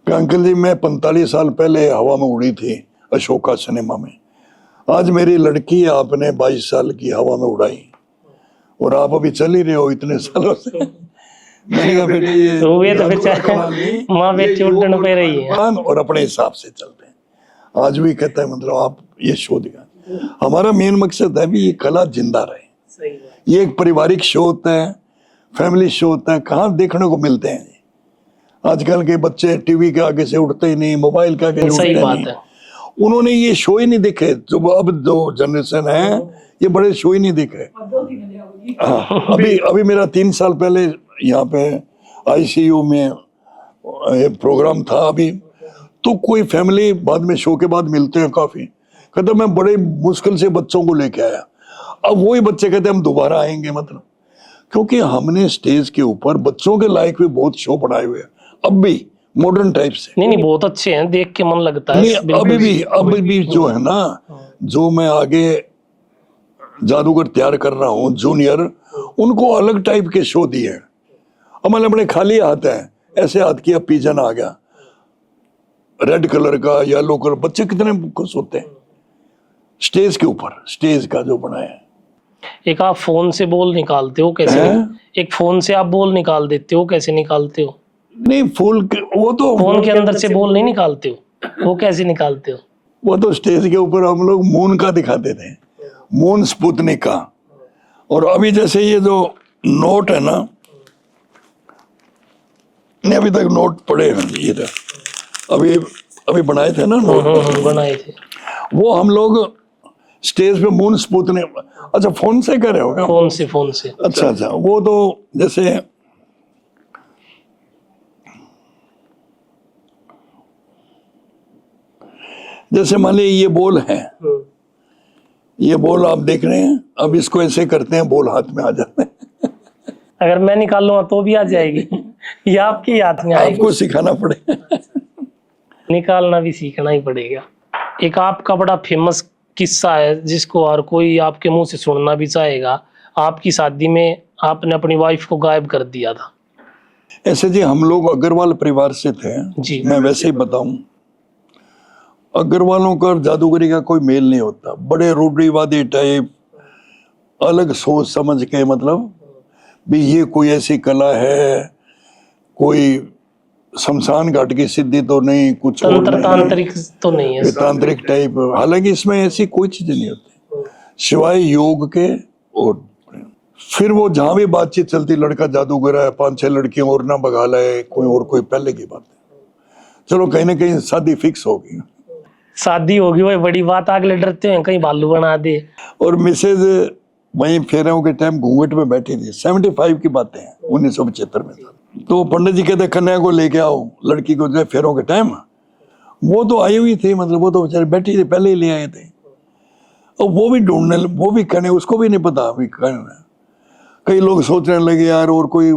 कि अंकल जी मैं 45 साल पहले हवा में उड़ी थी अशोका सिनेमा में, आज मेरी लड़की आपने 22 साल की हवा में उड़ाई और आप अभी चल ही रहे हो इतने सालों से। मैंने कहा बेटे ये
तो वे तो
जादू का
बेचारे
कमाल नहीं,
माँ
ये
बेटी
योग
उड़न
और
पे रही है।
भगवान और अपने हिसाब से चलते हैं। आज भी कहता है मतलब आप ये शो दिखा, हमारा मेन मकसद है भी ये कला जिंदा रहे। ये एक पारिवारिक शो होता है, फैमिली शो होता है, कहाँ देखने को मिलते हैं आजकल के बच्चे टीवी के आगे से उठते ही नहीं, मोबाइल के आगे से
सही
उठते
बात
नहीं।
है।
उन्होंने ये शो ही नहीं देखे, जो अब जो जनरेशन है ये बड़े शो ही नहीं देखे। हाँ, अभी अभी मेरा 3 साल पहले यहाँ पे आईसीयू में एक प्रोग्राम था अभी, तो कोई फैमिली बाद में शो के बाद मिलते हैं काफी, कहते मैं बड़े मुश्किल से बच्चों को लेके आया, अब वही बच्चे कहते हम दोबारा आएंगे, मतलब क्योंकि हमने स्टेज के ऊपर बच्चों के लायक भी बहुत शो बनाए हुए हैं अब भी मॉडर्न टाइप से।
नहीं नहीं, बहुत अच्छे हैं, देख के मन लगता है।
नहीं
बिल्कुल।
अभी भी जो है ना, जो मैं आगे जादूगर तैयार कर रहा हूँ जूनियर, उनको अलग टाइप के शो दिए हैं। हमारे अपने खाली हाथ है, ऐसे हाथ किया पिजन आ गया, रेड कलर का, येलो कलर, बच्चे कितने खुश होते हैं स्टेज के ऊपर, स्टेज का जो बनाया है।
एक आप फोन से बोल निकालते हो कैसे?
हैं?
एक फोन से आप बोल निकाल देते हो, कैसे निकालते हो?
नहीं फूल वो तो
फोन के अंदर से बोल नहीं निकालते हो, वो कैसे निकालते हो?
वो तो स्टेज के ऊपर हम लोग मून का दिखाते थे, मून स्पुतनिक का। और अभी जैसे ये जो नोट है ना, ने अभी तक नोट पड़े हैं ये तो, अभी अभी बनाए थे ना नोट,
बनाए थे।
वो हम लोग स्टेज पे मून स्पुतनिक। अच्छा फोन से कर रहे हो क्या?
फोन से।
अच्छा वो तो जैसे मान लीजिए ये बॉल है, ये बॉल आप देख रहे हैं, अब इसको ऐसे करते हैं बॉल हाथ में आ जाते हैं।
अगर मैं निकाल लूंगा तो भी आ जाएगी ये आपके हाथ में आएगी?
आपको सिखाना पड़ेगा।
निकालना भी सीखना ही पड़ेगा। एक आपका बड़ा फेमस किस्सा है जिसको हर कोई आपके मुंह से सुनना भी चाहेगा। आपकी शादी में आपने अपनी वाइफ को गायब कर दिया था।
ऐसे जी हम लोग अग्रवाल परिवार से थे
जी।
मैं वैसे ही बताऊं, अग्रवालों का जादूगरी का कोई मेल नहीं होता, बड़े रूढ़िवादी टाइप, अलग सोच समझ के, मतलब भी ये कोई ऐसी कला है, कोई शमशान घाट की सिद्धि तो नहीं, कुछ और नहीं,
तांत्रिक तो नहीं है।
तांत्रिक टाइप, हालांकि इसमें ऐसी कोई चीज नहीं होती सिवाय योग के। और फिर वो जहां भी बातचीत चलती, लड़का जादूगर है, 5-6 लड़कियां और ना भगा लाए, कोई पहले की बात है, चलो कहीं ना कहीं शादी फिक्स होगी।
शादी होगी वही बड़ी बात, अगले डरते हैं कहीं भालू बना दे।
और मिसेज वहीं फेरों के टाइम घूंघट में बैठी थी, 75 की बातें हैं, 1975 में। तो पंडित जी कहते कन्या को लेके आओ, लड़की को जो फेरों के टाइम, वो तो आई हुई थी, मतलब वो तो बेचारी बैठी थी, पहले ही ले आए थे। और वो भी ढूंढने, वो भी कहने, उसको भी नहीं पता अभी कहने। कई लोग सोचने लगे यार और कोई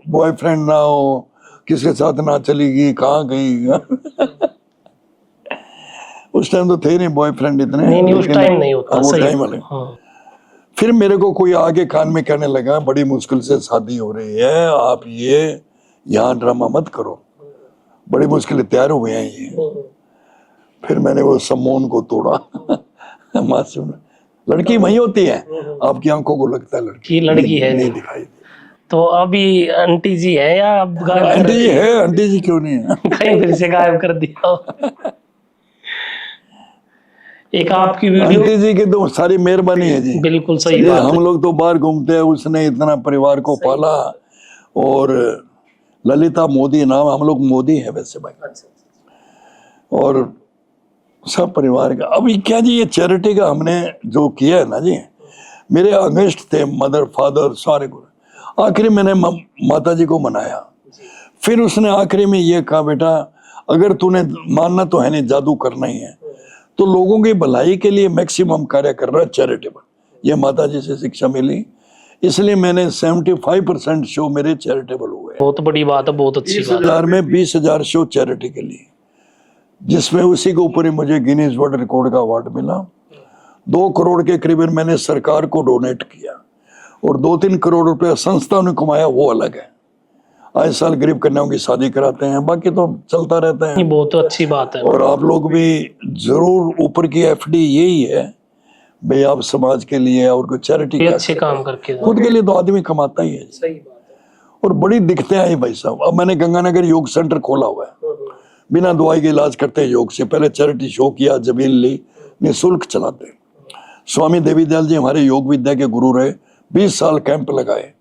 बॉयफ्रेंड ना हो, किसके साथ ना चलेगी, कहाँ गई। उस टाइम तो थे नहीं बॉयफ्रेंड इतने,
नहीं उस टाइम नहीं होता।
वो
सही।
टाइम वाले।
हाँ।
फिर मेरे को कोई आगे कान में कहने लगा बड़ी मुश्किल से शादी हो रही है, आप ये यहाँ ड्रामा मत करो, बड़ी मुश्किल तैयार हुए हैं ये। फिर मैंने वो सम्मोहन को तोड़ा। मासूम लड़की वही होती है, आपकी आंखों को लगता है
लड़की है,
नहीं दिखाई दी।
तो अभी आंटी जी है या अब गायब कर
आंटी जी है, आंटी जी क्यों नहीं है?
कहीं फिर से गायब कर दिया। एक आपकी वीडियो।
आंटी जी की तो सारी मेहरबानी है जी।
बिल्कुल सही
ये
बात है।
हम लोग तो बाहर घूमते हैं, उसने इतना परिवार को पाला। और ललिता मोदी नाम, हम लोग मोदी है वैसे भाई। और सब परिवार का। अभी क्या जी, ये चैरिटी का हमने जो किया है ना जी, मेरे अगेंस्ट थे मदर फादर सारे को। आखिरी मैंने माता जी को मनाया, फिर उसने आखिरी में ये कहा बेटा अगर तूने मानना तो है नहीं, जादू करना ही है, तो लोगों की भलाई के लिए मैक्सिमम कार्य कर रहा है चैरिटेबल। ये माता जी से शिक्षा मिली इसलिए मैंने 75% शो मेरे चैरिटेबल हुए हैं।
बहुत बड़ी बात है, बहुत अच्छी बात है।
20,000 में 20,000 शो चैरिटी के लिए, जिसमें उसी के ऊपर ही मुझे गिनीज वर्ल्ड रिकॉर्ड का अवार्ड मिला। 2 करोड़ के करीबन मैंने सरकार को डोनेट किया और 2-3 करोड़ रुपया संस्था ने कमाया, वो अलग है। आए साल गरीब कन्याओं की शादी कराते हैं, बाकी तो चलता रहता
ये
है।
बहुत अच्छी बात है।
और आप लोग भी जरूर, ऊपर की एफडी यही है भाई, आप समाज के लिए और कोई चैरिटी
ये अच्छे काम करके जाओ।
खुद के लिए तो आदमी कमाता ही है।
सही बात है।
और बड़ी दिक्कतें आई भाई साहब। अब मैंने गंगानगर योग सेंटर खोला हुआ है, बिना दवाई के इलाज करते हैं योग से। पहले चैरिटी शो किया, जमीन ली, निःशुल्क चलाते हैं। स्वामी देवीदयाल जी हमारे योग विद्या के गुरु रहे, 20 साल कैंप लगाए,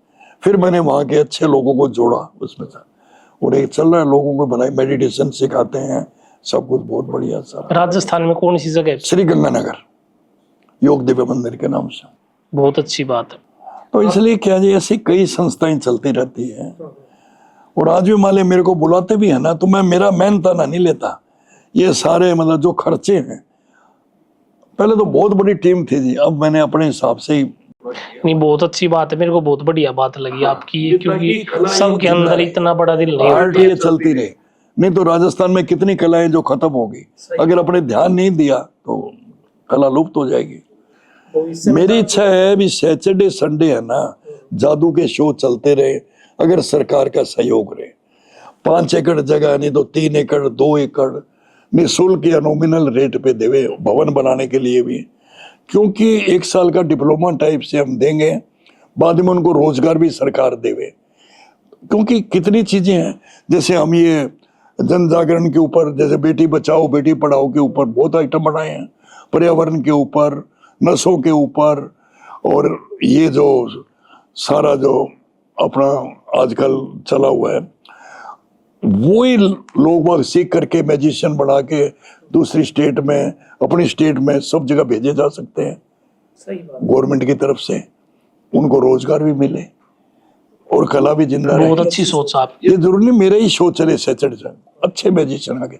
फिर मैंने वहाँ के अच्छे लोगों को जोड़ा उसमें से, और एक चल रहा है, लोगों को बनाई, मेडिटेशन सिखाते हैं, सब कुछ बहुत बढ़िया सारा।
राजस्थान में कौन सी जगह है?
श्री गंगानगर योग दिव्य मंदिर के नाम से।
बहुत अच्छी बात है।
तो इसलिए क्या जी, ऐसी कई संस्थाएं चलती रहती है। और आज भी माले मेरे को बुलाते भी है ना, तो मैं मेरा मेहनत ना नहीं लेता। ये सारे मतलब जो खर्चे हैं, पहले तो बहुत बड़ी टीम थी जी, अब मैंने अपने हिसाब से ही।
नहीं, बहुत अच्छी बात है, मेरे को बहुत बढ़िया बात लगी आपकी ये, क्योंकि सबके अंदर इतना बड़ा दिल नहीं
आर्ट ये चलती रहे, नहीं तो राजस्थान में कितनी कलाएं जो खत्म होगी। अगर अपने ध्यान नहीं दिया तो कला लुप्त हो जाएगी। मेरी इच्छा है भी सैटरडे संडे है ना, जादू के शो चलते रहे, अगर सरकार का सहयोग रहे। 5 एकड़ जगह नहीं तो 3 एकड़ 2 एकड़ निःशुल्क या नॉमिनल रेट पे देवे, भवन बनाने के लिए भी, क्योंकि 1 साल का डिप्लोमा टाइप से हम देंगे, बाद में उनको रोजगार भी सरकार देवे। क्योंकि कितनी चीजें हैं, जैसे हम ये जन जागरण के ऊपर, जैसे बेटी बचाओ बेटी पढ़ाओ के ऊपर बहुत आइटम बनाए हैं, पर्यावरण के ऊपर, नशों के ऊपर, और ये जो सारा जो अपना आजकल चला हुआ है, वही लोग वहाँ सीख करके मैजिशियन बना के दूसरी स्टेट में, अपनी स्टेट में, सब जगह भेजे जा सकते हैं।
सही बात।
गवर्नमेंट की तरफ से उनको रोजगार भी मिले और कला भी जिंदा रहे।
बहुत अच्छी सोच आप।
ये जरूरी नहीं मेरा ही शो चले सैटरडे, अच्छे मैजिशियन आगे,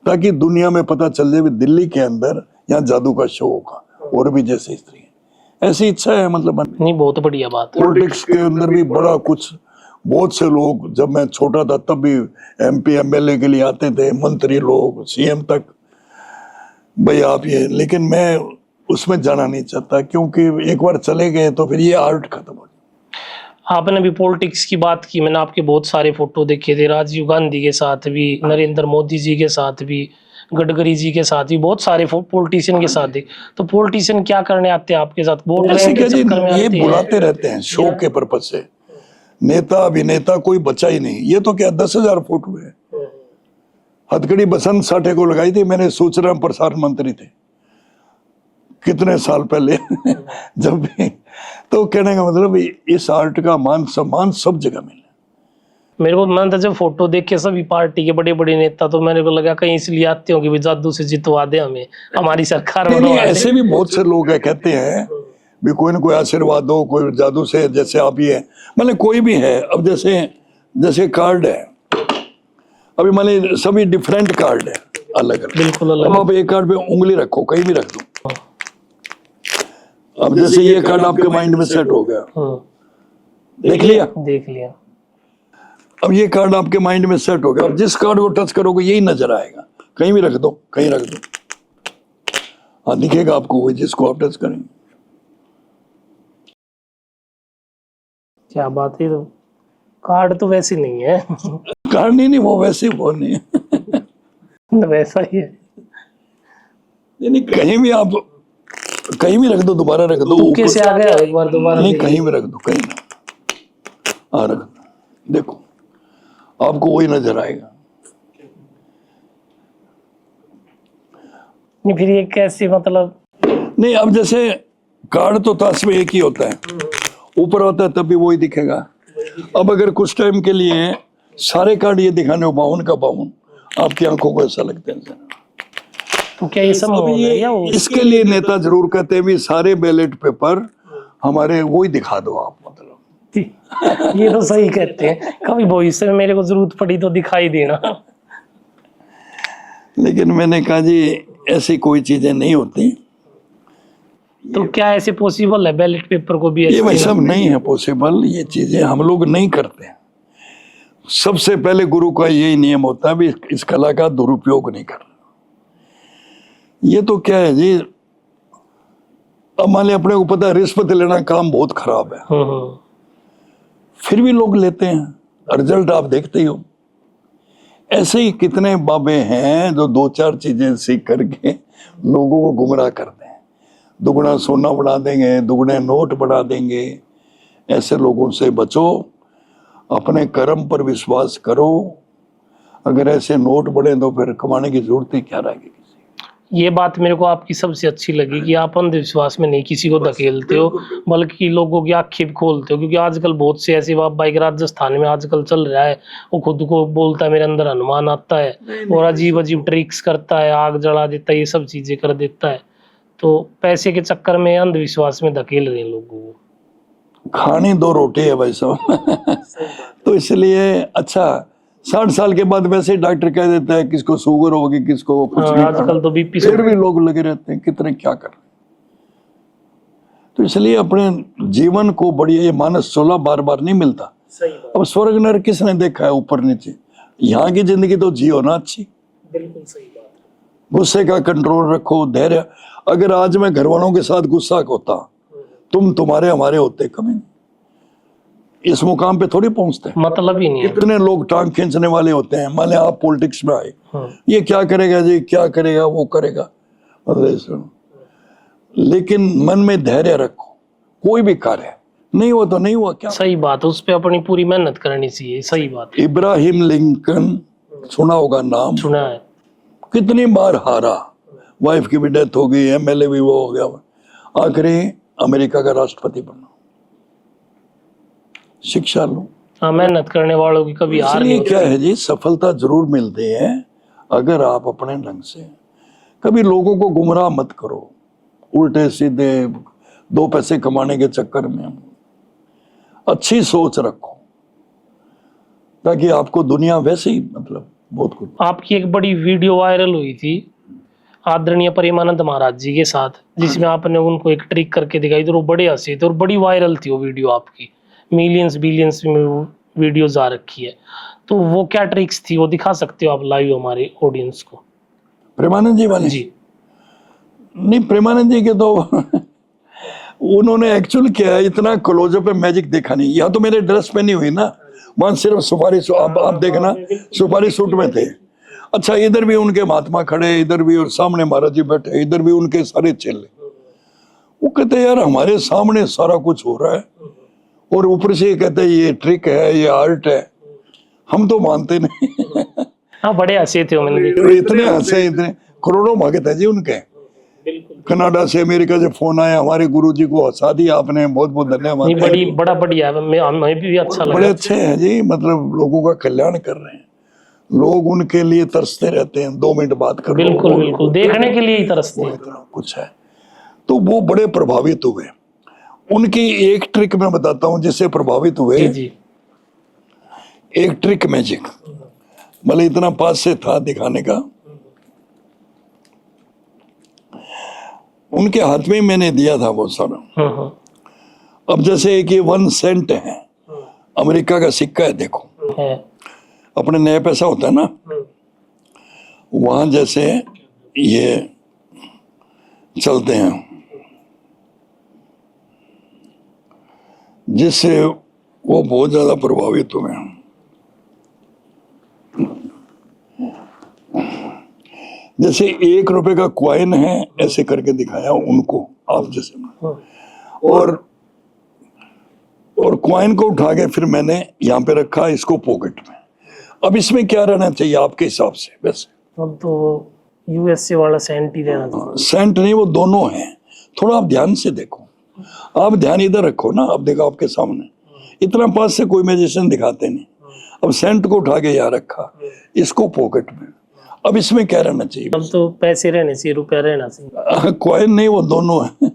ताकि दुनिया में पता चल जाए दिल्ली के अंदर यहाँ जादू का शो होगा, और भी जैसे स्त्री है। ऐसी इच्छा है मतलब।
नहीं, बहुत बढ़िया बात है।
पॉलिटिक्स के अंदर भी बड़ा कुछ, बहुत से लोग, जब मैं छोटा था तब भी MP MLA के लिए आते थे, मंत्री लोग, CM तक, भाई आप ये, लेकिन मैं उसमें जाना नहीं चाहता, क्योंकि एक बार चले गए तो फिर ये आर्ट खत्म हो जाए।
आपने भी पॉलिटिक्स की बात की, मैंने आपके बहुत सारे फोटो देखे थे, राजीव गांधी के साथ भी, नरेंद्र मोदी जी के साथ भी, गडकरी जी के साथ भी, बहुत सारे पॉलिटिशियन के साथ भी। तो पॉलिटिशियन क्या करने आते हैं आपके साथ? वोट
ऐसे
लेने
क्या
के
जी,
चक्कर में
ये
आते हैं?
बुलाते रहते हैं शो के पर्पज से। नेता अभिनेता कोई बचा ही नहीं। ये तो क्या 10,000 फोटो है। हथकड़ी बसंत साठे को लगाई थी मैंने, सूचना प्रसारण मंत्री थे कितने साल पहले जब भी। तो कहने का मतलब इस आर्ट का मान सम्मान सब जगह मिले।
मेरे को मन था जब फोटो देख के सभी पार्टी के बड़े बड़े नेता, तो मेरे को लगा कहीं इसलिए आते होंगे भी जादू से जितवा दे हमें, हमारी सरकार
नहीं,
बनवा दे।
ऐसे भी बहुत से लोग है कहते हैं भी कोई ना कोई आशीर्वाद दो, कोई जादू से, जैसे आप ही है, मतलब कोई भी है। अब जैसे कार्ड है, अभी मान सभी डिफरेंट कार्ड है, अलग अलग।
बिल्कुल अलग।
अब आप एक कार्ड पे उंगली रखो, कहीं भी रख दो। अब जैसे ये कार्ड आपके माइंड में सेट हो गया, देख लिया।
देख लिया।
अब ये कार्ड आपके माइंड में सेट हो गया, अब जिस कार्ड को टच करोगे यही नजर आएगा, कहीं भी रख दो, कहीं रख दो, हाँ दिखेगा आपको वही जिसको आप टच करेंगे।
क्या बात है। तो कार्ड तो वैसे नहीं है।
कार्ड नहीं, वो वैसे वो नहीं है।
वैसा ही है।
नहीं, कहीं भी आप कहीं भी रख दो, दोबारा रख दो, ऊपर
कैसे आ गया एक बार दोबारा?
नहीं, कहीं भी रख दो, कहीं ना, हाँ रख दो, देखो आपको वही नजर आएगा।
नहीं, फिर ये कैसे मतलब?
नहीं, अब जैसे कार्ड तो ताश में एक ही होता है, ऊपर होता है तब भी वही दिखेगा। अब अगर कुछ टाइम के लिए सारे कार्ड ये दिखाने हो 52 का 52, आपकी आंखों को ऐसा लगता है।
तो क्या ये सब
अब
हो गया या वो?
इसके लिए नेता जरूर कहते हैं भी सारे बैलेट पेपर हमारे वही दिखा दो आप, मतलब
ये तो सही कहते हैं, कभी भविष्य में मेरे को जरूरत पड़ी तो दिखाई देना।
लेकिन मैंने कहा जी ऐसी कोई चीजें नहीं होती,
तो क्या ऐसे पॉसिबल है बैलेट पेपर को भी
ये
ऐसे
भाई सब नहीं है पॉसिबल, ये चीजें हम लोग नहीं करते हैं। सबसे पहले गुरु का यही नियम होता है भी इस कला का दुरुपयोग नहीं करना। ये तो क्या है जी, अब मान लिया अपने को पता है रिश्वत लेना काम बहुत खराब है, फिर भी लोग लेते हैं, रिजल्ट आप देखते ही हो। ऐसे ही कितने बाबे हैं जो दो चार चीजें सीख करके लोगों को गुमराह करते हैं, दुगना सोना बढ़ा देंगे, दुगने नोट बढ़ा देंगे। ऐसे लोगों से बचो, अपने कर्म पर विश्वास करो। अगर ऐसे नोट बढ़े तो फिर कमाने की जरूरत ही क्या रहेगी।
ये बात मेरे को आपकी सबसे अच्छी लगी कि आप अंधविश्वास में नहीं किसी को धकेलते हो, बल्कि लोगों की आंखें भी खोलते हो। क्योंकि आजकल बहुत से ऐसे बाइक राजस्थान में आजकल चल रहा है, वो खुद को बोलता है मेरे अंदर हनुमान आता है और अजीब अजीब ट्रिक्स करता है, आग जला देता है, ये सब चीजें कर देता है। तो पैसे के चक्कर में अंधविश्वास में धकेल रहे हैं लोगों को।
खानी दो रोटी है भाई साहब। तो इसलिए अच्छा 60 साल के बाद वैसे डॉक्टर कह देता है किसको शुगर होगी, किसको कुछ नहीं,
आजकल तो बीपी
फिर भी लोग लगे रहते हैं कितने क्या कर रहे हैं। तो इसलिए अपने जीवन को बढ़िया, ये मानस चोला बार बार नहीं मिलता। अब स्वर्ग नरक किसने देखा है ऊपर नीचे, यहाँ की जिंदगी तो जियो ना अच्छी।
बिल्कुल सही बात।
गुस्से का कंट्रोल रखो, धैर्य। अगर आज मैं घर वालों के साथ गुस्सा होता, तुम तुम्हारे हमारे होते, कभी नहीं इस मुकाम पे थोड़ी पहुंचते।
मतलब ही नहीं है।
कितने लोग टांग खींचने वाले होते हैं, मान लिया आप पॉलिटिक्स में आए, ये क्या करेगा जी, क्या करेगा, वो करेगा, मतलब सुनो। लेकिन मन में धैर्य रखो, कोई भी कार्य नहीं हुआ तो नहीं हुआ, क्या
सही बात, उस पे अपनी पूरी मेहनत करनी चाहिए। सही बात।
इब्राहिम लिंकन सुना होगा नाम,
सुना है।
कितनी बार हारा, वाइफ की भी डेथ हो गई, एमएलए भी वो हो गया, आखिरी अमेरिका का राष्ट्रपति बना। शिक्षा लो।
हाँ, मेहनत करने वालों की कभी हार
इसलिए
नहीं।
क्या है जी, सफलता जरूर मिलती है अगर आप अपने ढंग से। कभी लोगों को गुमराह मत करो उल्टे सीधे दो पैसे कमाने के चक्कर में। अच्छी सोच रखो ताकि आपको दुनिया वैसे ही मतलब बहुत कुछ।
आपकी एक बड़ी वीडियो वायरल हुई थी आदरणीय प्रेमानंद महाराज जी के साथ, जिसमें आपने उनको एक ट्रिक करके दिखाई थी, वो बड़े हंसे थे और बड़ी वायरल थी वो वीडियो आपकी। मिलियंस बिलियंस में वो वीडियोज आ रखी है। तो वो क्या ट्रिक्स थी, वो दिखा सकते हो आप लाइव हमारे ऑडियंस को?
प्रेमानंद जी वाले
जी
नहीं, प्रेमानंद जी के तो उन्होंने एक्चुअल क्या है, इतना क्लोजअप पे मैजिक देखा नहीं। यहाँ तो मेरे ड्रेस पहनी हुई ना, वहां सिर्फ सुपारी आप देखना सुपारी सूट में थे। अच्छा, इधर भी उनके महात्मा खड़े, इधर भी, और सामने महाराज जी बैठे, इधर भी उनके सारे चेले। वो कहते यार हमारे सामने सारा कुछ हो रहा है और ऊपर से कहते ये ट्रिक है, ये आर्ट है, हम तो मानते नहीं।
हाँ, बड़े हंसे थे मैंने देखा।
इतने हंसे, इतने करोड़ों भगत है जी उनके। कनाडा से अमेरिका से फोन आया, हमारे गुरु जी को हंसा दिया आपने, बहुत बहुत धन्यवाद।
नहीं, बड़ी बड़ा बढ़िया है, हमें भी अच्छा लगा।
बड़े अच्छे हैं जी, मतलब लोगों का कल्याण कर रहे हैं। लोग उनके लिए तरसते रहते हैं, 2 मिनट बात कर लो।
बिल्कुल बिल्कुल, देखने के लिए ही तरसते हैं।
इतना कुछ है, तो वो बड़े प्रभावित हुए। उनकी एक ट्रिक मैं बताता हूँ जिससे प्रभावित हुए।
जी जी।
एक ट्रिक मैजिक, मतलब इतना पास से था दिखाने का। उनके हाथ में मैंने दिया था वो सारा। अब जैसे एक ये 1 सेंट है, अमेरिका का सिक्का है, देखो
है।
अपने नया पैसा होता है ना, वहां जैसे ये चलते हैं, जिससे वो बहुत ज्यादा प्रभावित हुए। जैसे 1 रुपए का कॉइन है, ऐसे करके दिखाया उनको आप जैसे, और कॉइन को उठा के फिर मैंने यहाँ पे रखा, इसको पॉकेट में। अब इसमें क्या रहना चाहिए आपके हिसाब से? वैसे
अब तो यूएसए वाला सेंट ही रहना चाहिए।
सेंट नहीं, वो दोनों हैं। थोड़ा आप ध्यान से देखो, आप ध्यान इधर रखो ना। अब देखो आपके सामने, इतना पास से कोई मैजिशियन दिखाते नहीं। अब सेंट को उठा के यहाँ रखा, इसको पॉकेट में। अब इसमें क्या रहना चाहिए?
अब तो पैसे रहने चाहिए, रुपया रहना चाहिए।
कॉइन नहीं, वो दोनों है।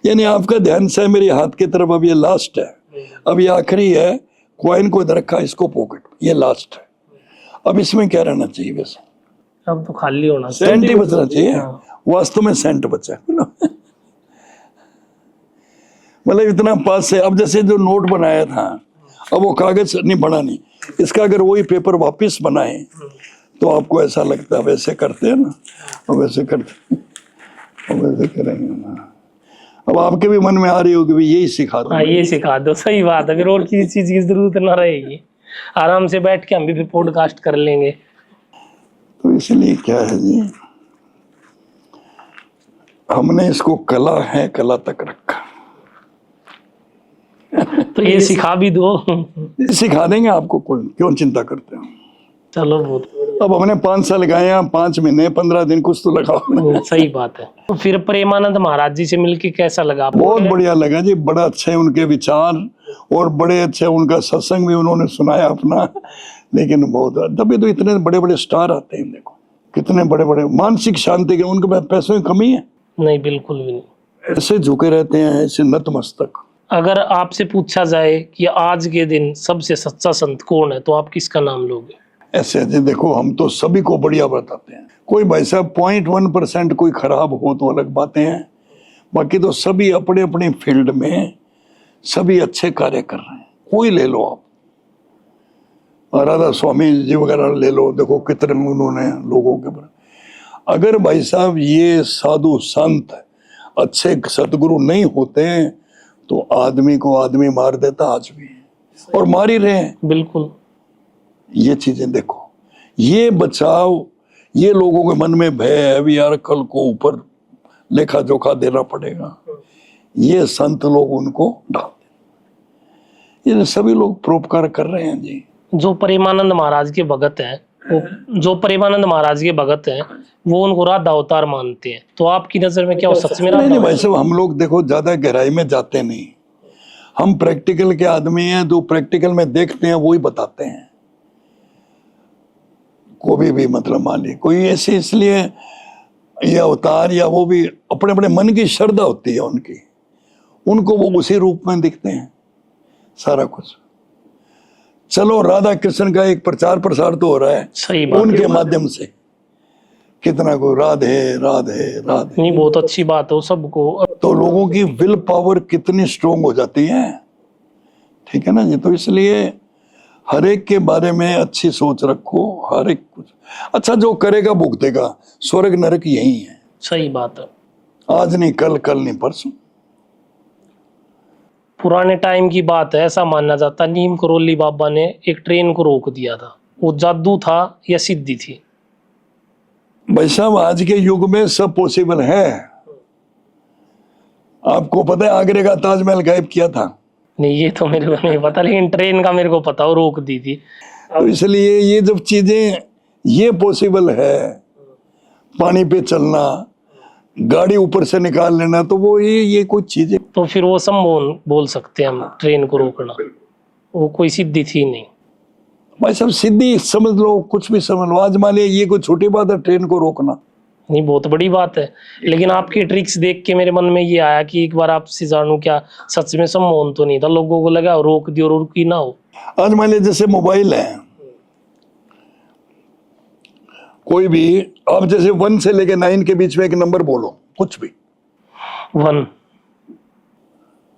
यानी आपका ध्यान से मेरे हाथ की तरफ। अब ये लास्ट है, अब ये आखिरी है। कॉइन को इधर रखा, इसको पॉकेट में, ये लास्ट है। अब इसमें क्या रहना चाहिए? वैसे
अब तो खाली होना चाहिए,
सेंट ही बचना चाहिए। वास्तव में सेंट बचा है। मतलब इतना पास से। अब जैसे जो नोट बनाया था, अब वो कागज नहीं बना नहीं, इसका अगर वही पेपर वापस बनाए तो आपको ऐसा लगता है वैसे करते हैं ना, और वैसे करते और वैसे करेंगे ना। अब आपके भी मन में आ रही होगी भी यही सिखा दो।
हाँ ये सिखा दो, सही बात है, फिर और किसी चीज की जरूरत ना रहेगी, आराम से बैठ के हम भी पॉडकास्ट कर लेंगे।
तो इसलिए क्या है जी, हमने इसको कला है कला तक रखा।
तो ये सिखा भी दो।
सिखा देंगे आपको, कोई क्यों चिंता करते हो।
चलो बहुत बढ़िया।
अब हमने 5 साल लगाए हैं, 5 महीने 15 दिन कुछ तो लगाओ।
सही बात है। तो फिर प्रेमानंद महाराज जी से मिलके कैसा लगा आपको?
बहुत बढ़िया लगा जी, बड़ा अच्छे हैं उनके विचार, और बड़े अच्छे उनका सत्संग भी उन्होंने सुनाया अपना। लेकिन बहुत, तभी तो इतने बड़े बड़े स्टार आते हैं, देखो कितने बड़े बड़े। मानसिक शांति के उनके पास पैसों की कमी है?
नहीं, बिल्कुल भी नहीं।
ऐसे झुके रहते हैं, ऐसे नतमस्तक।
अगर आपसे पूछा जाए कि आज के दिन सबसे सच्चा संत कौन है, तो आप किसका नाम लोगे?
ऐसे जी देखो, हम तो सभी को बढ़िया बताते हैं। कोई भाई साहब 0.1% कोई खराब हो तो अलग बातें हैं, बाकी तो सभी अपने अपने फील्ड में सभी अच्छे कार्य कर रहे हैं। कोई ले लो आप, राधा स्वामी जी वगैरह ले लो, देखो कितने उन्होंने लोगों के ऊपर। अगर भाई साहब ये साधु संत अच्छे सतगुरु नहीं होते तो आदमी को आदमी मार देता आज भी, और मार ही रहे हैं।
बिल्कुल।
ये चीजें देखो, ये बचाव, ये लोगों के मन में भय है भी यार कल को ऊपर लेखा जोखा देना पड़ेगा, ये संत लोग उनको डाल, ये सभी लोग परोपकार कर रहे हैं जी।
जो प्रेमानंद महाराज के भगत हैं, जो प्रेमानंद महाराज के भगत हैं, वो उनको राधा अवतार मानते हैं, तो आपकी नजर में क्या वो सच में राधा?
नहीं भाई साहब, हम लोग देखो ज्यादा गहराई में जाते नहीं, हम प्रैक्टिकल के आदमी हैं, जो प्रैक्टिकल में देखते हैं वही बताते हैं। कोई भी मतलब मान ली कोई ऐसे, इसलिए ये अवतार या वो भी अपने अपने मन की श्रद्धा होती है उनकी, उनको वो उसी रूप में दिखते हैं सारा कुछ। चलो राधा कृष्ण का एक प्रचार प्रसार तो हो रहा है,
सही बात
उनके माध्यम से कितना को राधे राधे राधे,
नहीं, बहुत अच्छी बात है सबको।
तो लोगों की विल पावर कितनी स्ट्रोंग हो जाती है, ठीक है ना जी। तो इसलिए हर एक के बारे में अच्छी सोच रखो, हर एक कुछ अच्छा जो करेगा भुगतेगा, स्वर्ग नरक यही है।
सही बात है।
आज नहीं कल, कल नहीं परसों।
पुराने टाइम की बात है, ऐसा माना जाता नीम करोली बाबा ने एक ट्रेन को रोक दिया था, वो जादू था या सिद्धि थी?
भाई साहब आज के युग में सब पॉसिबल है। आपको पता है आगरे का ताजमहल गायब किया था?
नहीं, ये तो मेरे को नहीं पता, लेकिन ट्रेन का मेरे को पता, वो रोक दी थी।
तो इसलिए ये जब चीजें ये पॉसिबल है, पानी पे चलना, गाड़ी ऊपर से निकाल लेना, तो वो ये कुछ चीजें,
तो फिर वो संभव बोल सकते हैं हम ट्रेन को रोकना, वो कोई सिद्धि थी नहीं।
भाई साहब सिद्धि समझ लो, कुछ भी समझ लो। आज मान लिया ये कोई छोटी बात है ट्रेन को रोकना,
नहीं बहुत बड़ी बात है, लेकिन आपकी ट्रिक्स देख के मेरे मन में ये आया कि एक बार आपसे जानूं, क्या सच में संभव तो नहीं था? लोगों को लगा रोक दियो, रुकी ना हो।
आज मान लिया जैसे मोबाइल है, कोई भी आप जैसे 1 से लेके 9 के बीच में एक नंबर बोलो, कुछ भी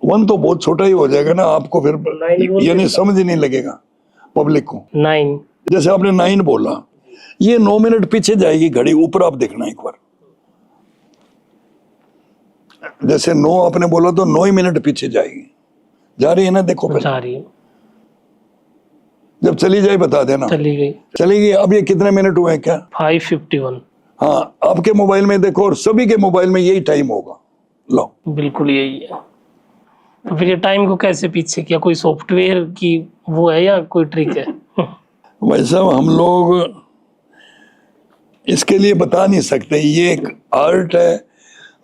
1 तो बहुत छोटा ही हो जाएगा ना आपको, फिर यानी समझ ही नहीं लगेगा पब्लिक को।
9
जैसे आपने 9 बोला, ये 9 मिनट पीछे जाएगी घड़ी, ऊपर आप देखना एक बार। जैसे 9 आपने बोला तो 9 ही मिनट पीछे जाएगी, जा रही है ना, देखो पहले।
जा रही है,
जब चली जाए बता देना।
चली गई।
चलेगी। अब ये कितने मिनट हुए हैं क्या?
5:51।
हाँ, आपके मोबाइल में देखो और सभी के मोबाइल में यही टाइम होगा। लो,
बिल्कुल यही है। तो फिर ये टाइम को कैसे पीछे किया? कोई सॉफ्टवेयर की वो है या कोई ट्रिक है?
भाई साहब हम लोग इसके लिए बता नहीं सकते, ये एक आर्ट है।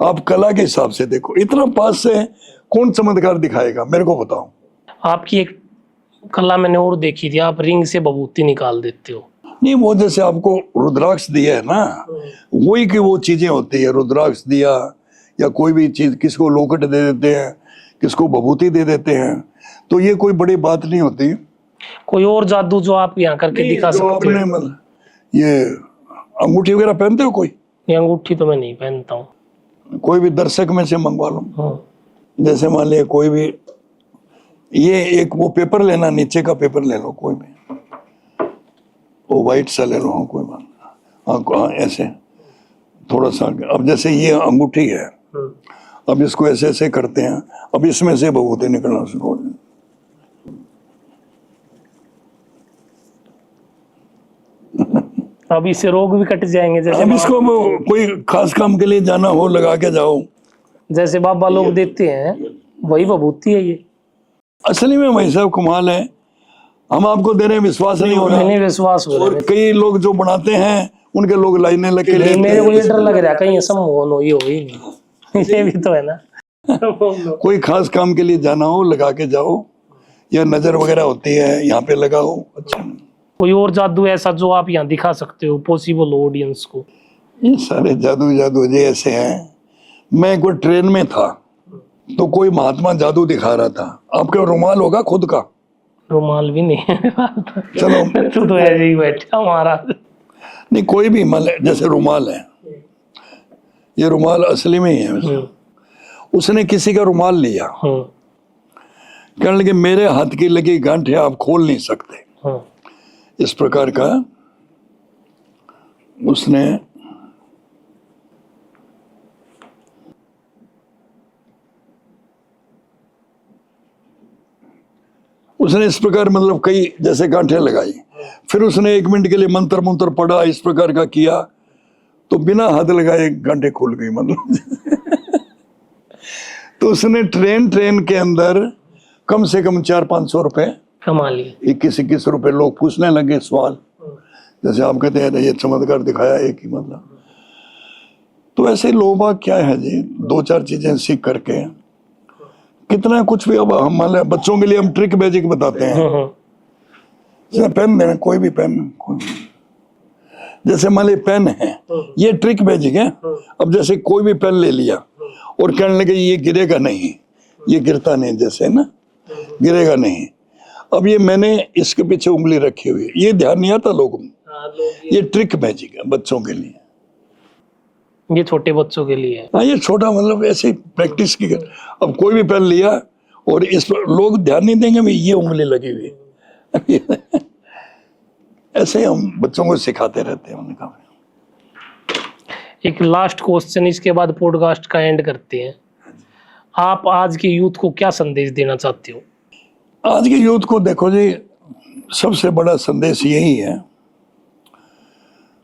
आप कला के हिसाब से देखो, इतना पास से कौन चमत्कार दिखाएगा, मेरे को बताओ।
आपकी एक कला मैंने और देखी थी, आप रिंग से भभूति निकाल देते हो।
नहीं, वो जैसे आपको रुद्राक्ष दिया है ना, वही की वो चीजें होती है। रुद्राक्ष दिया या कोई भी चीज, किसको लोकेट दे देते हैं, किसको भभूति दे देते हैं, तो ये कोई बड़ी बात नहीं होती।
कोई और जादू जो आप यहाँ करके दिखा सकते हो?
आपने मतलब ये अंगूठी वगैरह पहनते हो कोई?
ये अंगूठी तो मैं नहीं पहनता हूँ।
कोई भी दर्शक में से मंगवा लो।
हाँ।
जैसे मान लिया कोई भी, ये एक वो पेपर लेना, नीचे का पेपर ले लो कोई भी, वो वाइट सा ले लो, हाँ कोई बात नहीं। हाँ ऐसे थोड़ा सा, अब जैसे ये अंगूठी है, अब इसको ऐसे ऐसे करते हैं, अब इसमें से भभूति निकलना शुरू हो जाए।
अब इससे रोग भी कट जाएंगे। जैसे
अब इसको वो कोई खास काम के लिए जाना हो, लगा के जाओ।
जैसे बाबा लोग देते हैं वही विभूति है ये।
असली में भाई साहब कमाल है, हम आपको दे रहे हैं, विश्वास नहीं हो रहा।
नहीं विश्वास हो रहा
और कई लोग जो बनाते हैं उनके लोग लाइनें लग के
है।
लेते
मेरे को ये
हैं।
डर लग रहा है कहीं ऐसा मोहन हो, ये हो ही नहीं। ये भी तो है ना।
कोई खास काम के लिए जाना हो, लगा के जाओ, या नजर वगैरह होती है यहाँ पे लगाओ। अच्छा,
कोई और जादू ऐसा जो आप यहाँ दिखा सकते हो पॉसिबल ऑडियंस को?
ये सारे जादू जी ऐसे हैं। मैं कोई ट्रेन में था तो कोई महात्मा जादू दिखा रहा था। आपका रुमाल होगा खुद का?
रुमाल भी नहीं है।
चलो
तू तो ऐसे ही बैठा हमारा।
नहीं, कोई भी जैसे रुमाल है, ये रुमाल असली में ही है। उसने किसी का रुमाल लिया, कहने लगे मेरे हाथ की लगी गांठ है, आप खोल नहीं सकते। इस प्रकार का उसने इस प्रकार मतलब कई जैसे गांठें लगाई। फिर उसने 1 मिनट के लिए मंत्र मंत्र पढ़ा, इस प्रकार का किया, तो बिना हाथ लगाए गांठें खुल गई मतलब। तो उसने ट्रेन के अंदर कम से कम 400-500 रुपए
कमा लिए।
21 रुपए लोग पूछने लगे सवाल, जैसे आप कहते हैं ये चमत्कार दिखाया एक ही मतलब। तो ऐसे लोग क्या है जी, 2-4 चीजें सीख करके कितना कुछ भी। अब हम मान लें बच्चों के लिए हम ट्रिक मैजिक बताते हैं, जैसे पेन देना, कोई भी पेन, जैसे मान ली पेन है, ये ट्रिक मैजिक है। अब जैसे कोई भी पेन ले लिया और कहने लगे ये गिरेगा नहीं, ये गिरता नहीं, जैसे ना गिरेगा नहीं। अब ये मैंने इसके पीछे उंगली रखी हुई, ये ध्यान नहीं आता लोगों को। ये ट्रिक मैजिक है बच्चों के लिए,
ये छोटे बच्चों के लिए है।
हाँ ये छोटा मतलब ऐसे प्रैक्टिस की। अब कोई भी पेन लिया और इस पर लोग ध्यान नहीं देंगे भाई ये उंगली लगी हुई। ऐसे हम बच्चों को सिखाते रहते हैं। उन्होंने कहा
एक लास्ट क्वेश्चन, इसके बाद पॉडकास्ट का एंड करते हैं। आप आज के यूथ को क्या संदेश देना चाहते हो?
आज के यूथ को देखो जी, सबसे बड़ा संदेश यही है,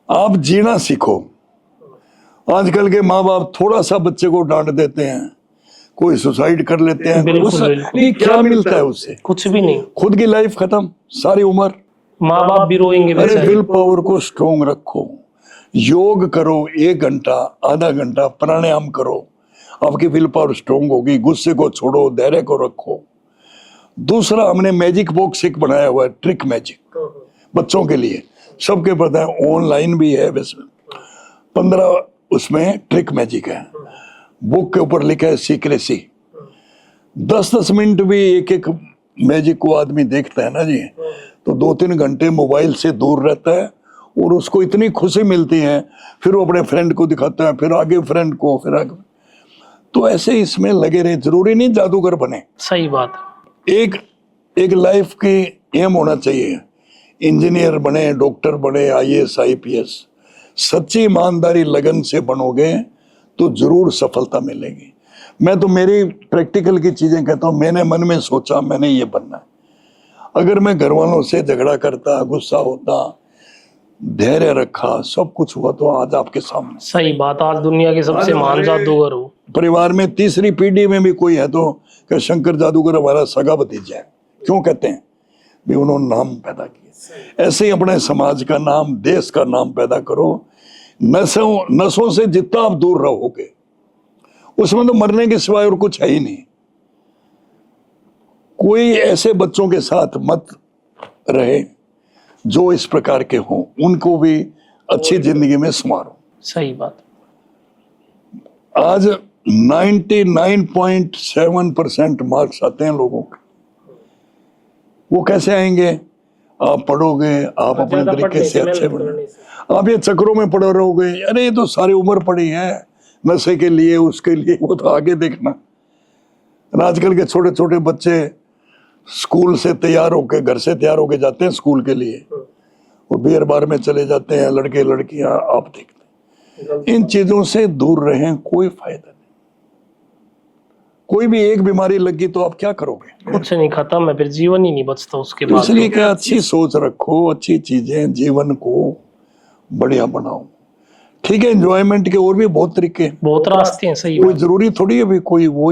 आप जीना सीखो। आजकल के माँ बाप थोड़ा सा बच्चे को डांट देते हैं, कोई सुसाइड कर लेते हैं। नहीं, क्या मिलता है उससे?
कुछ भी नहीं।
खुद की लाइफ खत्म, सारी उम्र।
माँ बाप भी रोएंगे।
अरे विल पावर को स्ट्रोंग रखो, योग करो 1 घंटा, आधा घंटा प्राणायाम करो, आपकी विल पावर स्ट्रोंग होगी। गुस्से को छोड़ो, धैर्य को रखो। दूसरा, हमने मैजिक बॉक्स एक बनाया हुआ है, ट्रिक मैजिक, बच्चों के लिए, सबके पता है, ऑनलाइन भी है वैसे। 15 उसमें ट्रिक मैजिक है, बुक के ऊपर लिखा है सीक्रेसी। 10-10 मिनट भी एक मैजिक को आदमी देखता है ना जी, तो 2-3 घंटे मोबाइल से दूर रहता है और उसको इतनी खुशी मिलती है। फिर वो अपने फ्रेंड को दिखाता है, फिर आगे फ्रेंड को, फिर आगे। तो ऐसे इसमें लगे रहे, जरूरी नहीं जादूगर बने।
सही बात।
एक लाइफ की एम होना चाहिए, इंजीनियर बने, डॉक्टर बने, IAS IPS। सच्ची ईमानदारी लगन से बनोगे तो जरूर सफलता मिलेगी। मैं तो मेरी प्रैक्टिकल की चीजें कहता हूँ, मैंने मन में सोचा मैंने ये बनना है। अगर मैं घर वालों से झगड़ा करता, गुस्सा होता, धैर्य रखा, सब कुछ हुआ तो आज आपके सामने।
सही बात, आज दुनिया के सबसे महान जादूगर हो।
परिवार में तीसरी पीढ़ी में भी कोई है तो क्या शंकर जादूगर हमारा सगा भतीजा है, क्यों कहते हैं भी उन्होंने नाम पैदा किया। ऐसे ही अपने समाज का नाम, देश का नाम पैदा करो। नशों से जितना आप दूर रहोगे, उसमें तो मरने के सिवाय और कुछ है ही नहीं। कोई ऐसे बच्चों के साथ मत रहे जो इस प्रकार के हों, उनको भी अच्छी जिंदगी में संवारो।
सही बात।
आज 99.7% मार्क्स आते हैं लोगों के। वो कैसे आएंगे? आप पढ़ोगे, आप अपने तरीके से अच्छे पढ़ोगे। आप ये चक्रों में पड़े रहोगे, अरे ये तो सारी उम्र पड़ी है नशे के लिए, उसके लिए, वो तो आगे देखना। और आजकल के छोटे छोटे बच्चे स्कूल से तैयार होके, घर से तैयार होके जाते हैं स्कूल के लिए, वो बियर बार में चले जाते हैं, लड़के लड़कियां, आप देखते हैं। इन चीजों से दूर रहें, कोई फायदा नहीं। कोई भी एक बीमारी लगी तो आप क्या करोगे?
कुछ नहीं, खत्म है, फिर जीवन ही नहीं बचता उसके बाद।
इसलिए क्या, अच्छी सोच रखो, अच्छी चीजें, जीवन को बढ़िया बनाओ। ठीक है, एंजॉयमेंट के और भी बहुत तरीके हैं,
बहुत रास्ते हैं, सही
कोई
बात।
जरूरी थोड़ी है भी कोई वो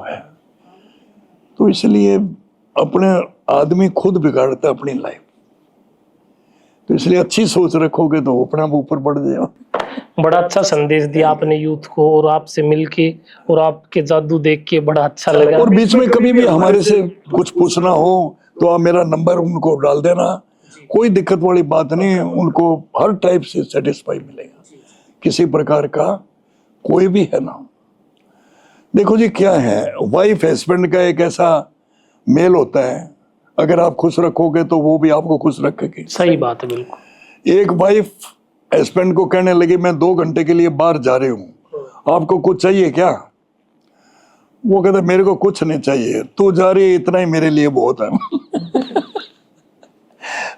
है। तो इसलिए अपने आदमी खुद बिगाड़ता है अपनी लाइफ। तो इसलिए अच्छी सोच रखोगे तो अपने आप ऊपर बढ़ जाओ।
बड़ा अच्छा संदेश दिया आपने यूथ को, और आपसे मिलके और आपके जादू देख के बड़ा अच्छा लगा।
और बीच में कभी भी हमारे से कुछ पूछना हो तो आप मेरा नंबर उनको डाल देना, कोई दिक्कत वाली बात नहीं है। उनको हर टाइप से सेटिस्फाई मिलेगा, किसी प्रकार का कोई भी है ना। देखो जी, क्या है, वाइफ हस्बैंड का एक ऐसा मेल होता है, अगर आप खुश रखोगे तो वो भी आपको खुश रखेगी।
सही बात है, बिल्कुल।
एक वाइफ हस्बैंड को कहने लगी मैं 2 घंटे के लिए बाहर जा रही हूँ, आपको कुछ चाहिए क्या? वो कहता मेरे को कुछ नहीं चाहिए, तू जा रही है इतना ही मेरे लिए बहुत है।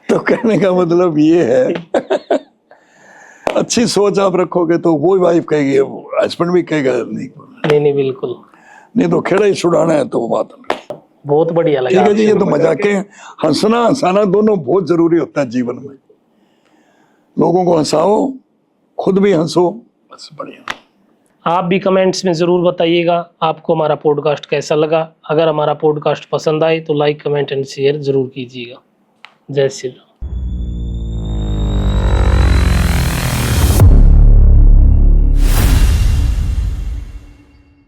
तो कहने का मतलब ये है, अच्छी सोच आप रखोगे तो वो वाइफ कहेगी, हस्बैंड भी कहेगा नहीं
नहीं, बिल्कुल
नहीं, तो खेड़ा ही छुड़ाना है तो बात नहीं।
बहुत बढ़िया लगा।
ठीक है जी, ये तो मजाक है। हंसना हंसाना दोनों बहुत जरूरी होता है जीवन में। लोगों को हंसाओ, खुद भी हंसो, बस बढ़िया।
आप भी कमेंट्स में ज़रूर बताइएगा आपको हमारा पॉडकास्ट कैसा लगा। अगर हमारा पॉडकास्ट पसंद आए तो लाइक, कमेंट एंड शेयर ज़रूर कीजिएगा। जय श्री राम।